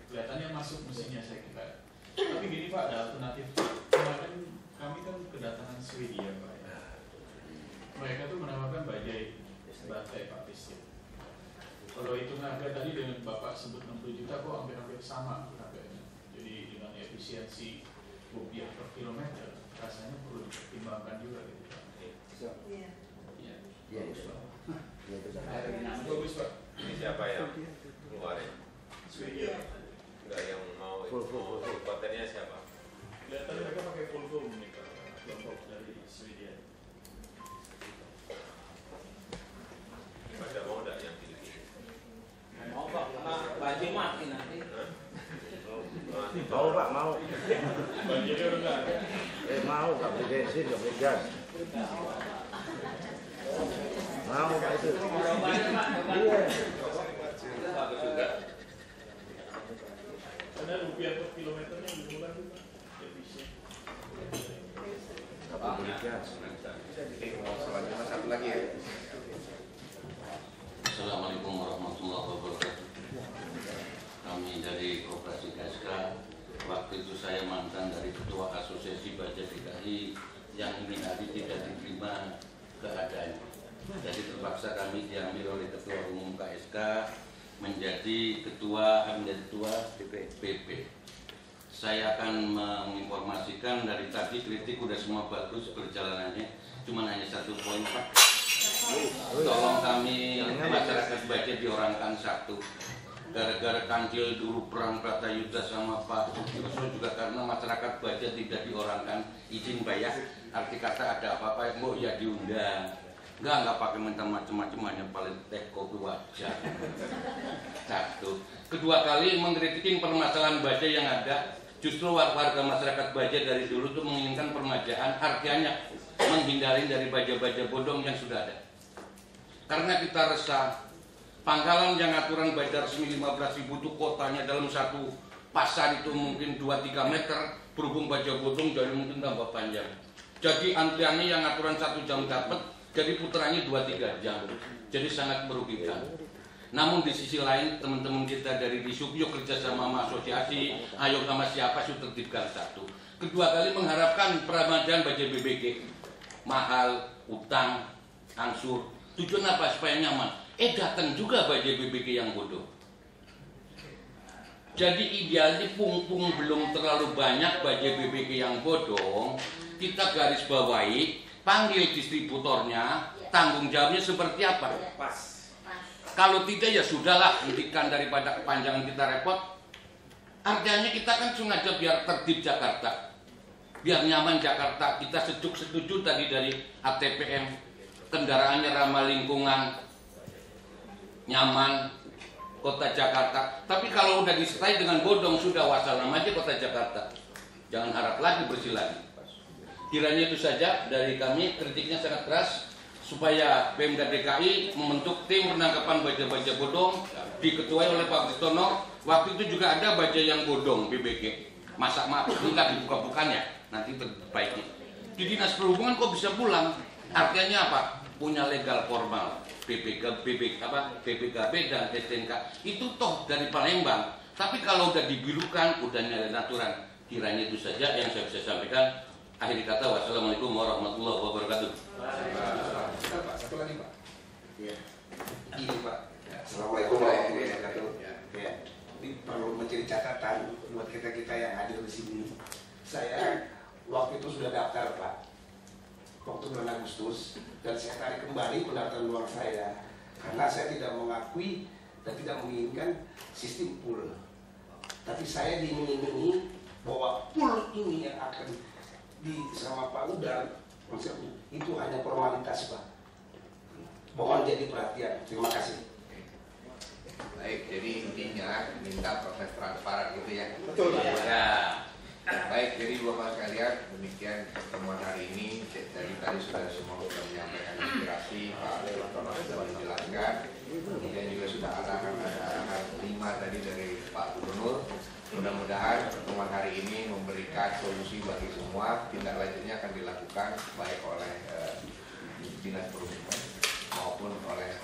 Kelihatannya masuk mestinya saya kira. Tapi gini Pak, ada alternatif. Kemarin kami kan kedatangan Swedia Pak ya. Mereka tuh menawarkan bajai bantai Pak Pistil. Kalau hitung harga tadi dengan Bapak sebut 60 juta kok hampir-hampir sama harganya. Jadi dengan efisiensi rupiah per kilometer rasanya perlu dipertimbangkan juga gitu Pak. Iya. Bagus Pak. Ini siapa yang keluarin? Swedia. Enggak yang mau kontennya siapa? Kelihatan mereka pakai Volvo nih Pak, kelompok dari Swedia. Pada mau enggak yang pilih? Mau Pak, baju mati nanti. Mau Pak, mau. Banjirnya udah nggak ada. Mau, nggak beli bensin, nggak beli gas. Mau Pak itu. Iya. Bagus juga. Karena rupiah per kilometernya lebih murah tuh Pak. Efisien. Nggak beli gas. Selanjutnya satu lagi ya. Assalamualaikum warahmatullahi wabarakatuh. Kami dari Koperasi KSK. Waktu itu saya mantan dari Ketua Asosiasi Bajai DKI yang ini hari tidak diterima keadaannya. Jadi terpaksa kami diambil oleh Ketua Umum KSK menjadi ketua PP. Saya akan menginformasikan dari tadi kritik udah semua bagus perjalanannya, cuma hanya satu poin Pak. Tolong kami masyarakat Bajai diorangkan satu. Gara-gara Kancil dulu perang Pratayuda sama Pak Sutioso juga karena masyarakat Bajai tidak diorangkan izin bayar. Arti kata ada apa-apa mau ya diundang. Enggak pakai minta macam-macam, hanya paling teh kopi aja. Satu. Kedua kali mengkritikin permasalahan baja yang ada. Justru warga masyarakat Baja dari dulu tuh menginginkan permajaan, artinya menghindari dari baja-baja bodong yang sudah ada. Karena kita resah, Pangkalan yang aturan baja resmi 15.000 itu kotanya dalam satu pasar itu mungkin 2-3 meter, berhubung baja bodong jadi mungkin tambah panjang. Jadi antriannya yang aturan 1 jam dapat, jadi puterannya 2-3 jam. Jadi sangat merugikan. Namun di sisi lain teman-teman kita dari Disub yuk kerjasama sama asosiasi, ayo sama siapa sudah tertibkan satu. Kedua kali mengharapkan peremajaan baja BBG mahal, utang, angsur. Tujuan apa? Supaya nyaman. Datang juga baja BBG yang bodoh. Jadi idealnya pung-pung belum terlalu banyak baja BBG yang bodong, kita garis bawahi, panggil distributornya, tanggung jawabnya seperti apa? Pas. Kalau tidak ya sudahlah, hentikan daripada kepanjangan kita repot. Artinya kita kan sengaja biar tertib Jakarta, biar nyaman Jakarta. Kita setuju tadi dari ATPM, kendaraannya ramah lingkungan, nyaman kota Jakarta. Tapi kalau udah disertai dengan bodong sudah wassalam aja kota Jakarta. Jangan harap lagi bersih lagi. Kiranya itu saja dari kami, kritiknya sangat keras. Supaya Pemda DKI membentuk tim penangkapan baja-baja bodong diketuai oleh Pak Kristono. Waktu itu juga ada baja yang bodong BBG. Masa maaf, ini nggak dibuka-bukanya, nanti terbaiki. Di Dinas Perhubungan kok bisa pulang? Artinya apa? Punya legal formal BPKB dan STNK. Itu toh dari Palembang. Tapi kalau udah dibirukan, udah nyalain aturan. Kiranya itu saja yang saya bisa sampaikan. Akhir kata, wassalamualaikum warahmatullahi wabarakatuh. Pak, satu lagi Pak. Iya. Ini Pak. Assalamualaikum warahmatullahi wabarakatuh. Ya. Ini perlu menjadi catatan buat kita yang hadir di sini. Saya waktu itu sudah daftar Pak. Waktu bulan Agustus dan saya tarik kembali pendaftaran uang saya karena saya tidak mengakui dan tidak menginginkan sistem pool. Tapi saya diiming-imingi bahwa pool ini yang akan sama Pak Udang, maksudnya itu hanya formalitas Pak. Mohon jadi perhatian. Terima kasih. Baik, jadi intinya minta proses transparan gitu ya. Betul. Ya. Baik, jadi Bapak sekalian, demikian pertemuan hari ini. Jadi tadi semua sudah menyampaikan inspirasi, Pak Lektor sudah menjelaskan. Kemudian juga sudah ada arahan 5 tadi dari Pak Gubernur. Mudah-mudahan pertemuan hari ini memberikan solusi bagi semua. Tindak lanjutnya akan dilakukan baik oleh Dinas Perhubungan maupun oleh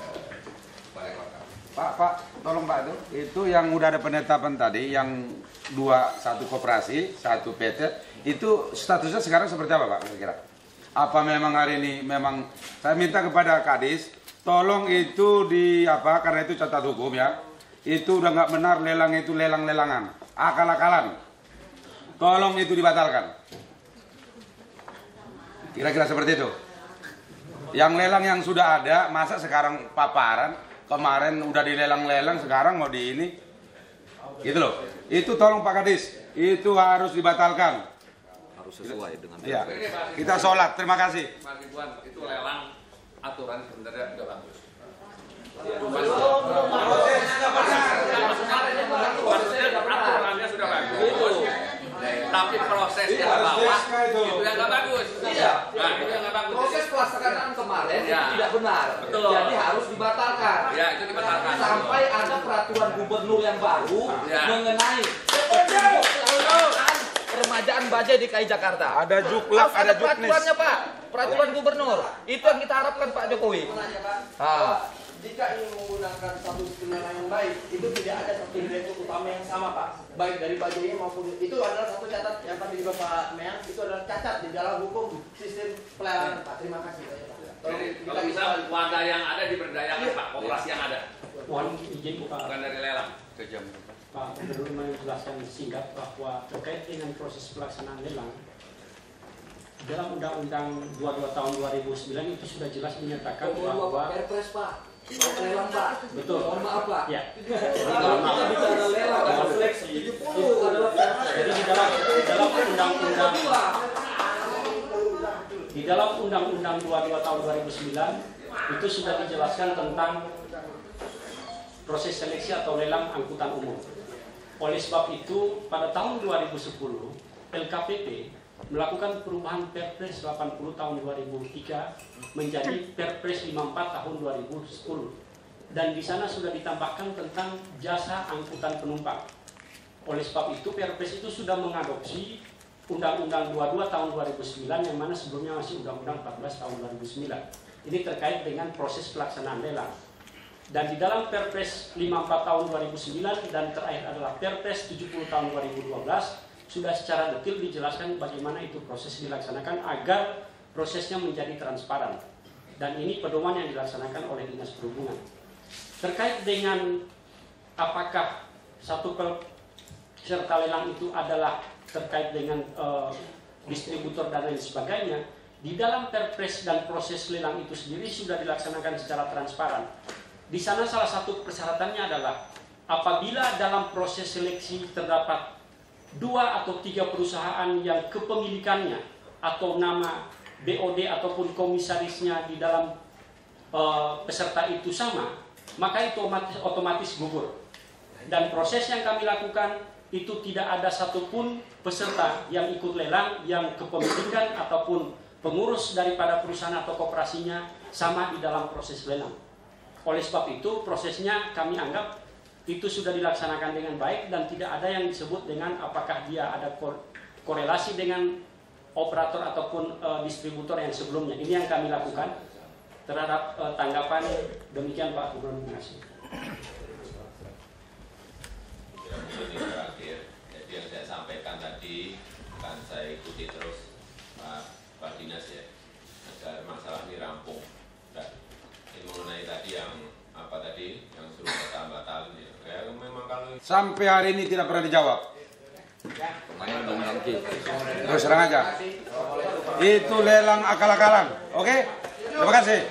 Balai Kota. Pak, tolong Pak itu yang udah ada penetapan tadi, yang 1 koperasi, 1 PT, itu statusnya sekarang seperti apa Pak kira-kira? Apa memang hari ini memang saya minta kepada Kadis, tolong itu karena itu catat hukum ya, itu udah nggak benar lelang itu lelang-lelangan, akal-akalan, tolong itu dibatalkan. Kira-kira seperti itu. Yang lelang yang sudah ada, masa sekarang paparan, kemarin udah dilelang-lelang, sekarang mau di ini, gitu loh. Itu tolong Pak Kadis, itu harus dibatalkan. Harus sesuai dengan. Ya. Kita sholat, terima kasih. Mas Ridwan, itu lelang aturan sebenarnya sudah bagus. Aturannya sudah bagus. Tapi prosesnya ke bawah itu yang nggak bagus. Iya. Nah, itu yang nggak bagus. Proses pelaksanaan kemarin Ya. tidak benar. Betul. Jadi harus dibatalkan. Ya, itu dibatalkan. Sampai ada peraturan gubernur yang baru Ya. mengenai peremajaan baja di DKI Jakarta. Ada juklak, ada juknis. peraturannya Pak, peraturan gubernur. Itu yang kita harapkan Pak Jokowi. Jika ingin menggunakan satu kendaraan yang baik, itu tidak ada satu direktur utama yang sama Pak. Baik dari bajanya maupun itu adalah satu catat yang tadi juga Pak Meang, itu adalah cacat di dalam hukum sistem pelayanan Pak. Terima kasih Pak. Jadi, kalau bisa wadah yang ada diberdayakan Pak, operasi yang ada. Mohon izin Pak. Bukan dari lelang. Pak Gubernur menjelaskan singkat bahwa terkait dengan proses pelaksanaan lelang dalam Undang-Undang 22 tahun 2009 itu sudah jelas menyatakan bahwa Perpres Pak. Lelang Pak. Betul. Mohon maaf Pak. Ya. Kalau kita bicara lelang itu adalah jadi di dalam undang-undang dalam Undang-Undang 22 tahun 2009 itu sudah dijelaskan tentang proses seleksi atau lelang angkutan umum. Oleh sebab itu, pada tahun 2010, LKPP melakukan perubahan Perpres 80 tahun 2003 menjadi Perpres 54 tahun 2010. Dan di sana sudah ditambahkan tentang jasa angkutan penumpang. Oleh sebab itu, Perpres itu sudah mengadopsi Undang-Undang 22 tahun 2009 yang mana sebelumnya masih Undang-Undang 14 tahun 2009. Ini terkait dengan proses pelaksanaan lelang. Dan di dalam Perpres 54 tahun 2009 dan terakhir adalah Perpres 70 tahun 2012 sudah secara detail dijelaskan bagaimana itu proses dilaksanakan agar prosesnya menjadi transparan. Dan ini pedoman yang dilaksanakan oleh Dinas Perhubungan. Terkait dengan apakah satu peserta lelang itu adalah terkait dengan distributor dan lain sebagainya, di dalam Perpres dan proses lelang itu sendiri sudah dilaksanakan secara transparan. Di sana salah satu persyaratannya adalah apabila dalam proses seleksi terdapat 2 atau 3 perusahaan yang kepemilikannya atau nama BOD ataupun komisarisnya di dalam peserta itu sama, maka itu otomatis gugur. Dan proses yang kami lakukan itu tidak ada satupun peserta yang ikut lelang yang kepemilikan ataupun pengurus daripada perusahaan atau koperasinya sama di dalam proses lelang. Oleh sebab itu prosesnya kami anggap itu sudah dilaksanakan dengan baik dan tidak ada yang disebut dengan apakah dia ada korelasi dengan operator ataupun distributor yang sebelumnya. Ini yang kami lakukan terhadap tanggapan demikian Pak Gubernur. Terima kasih. Ini terakhir, jadi yang saya sampaikan tadi akan saya ikuti terus Pak Dinas ya, agar masalah ini rampung. Mengenai tadi yang apa tadi yang suruh batal ya, memang kalau sampai hari ini tidak pernah dijawab. Terus serang aja. Itu lelang akal-akalan. Oke? Terima kasih.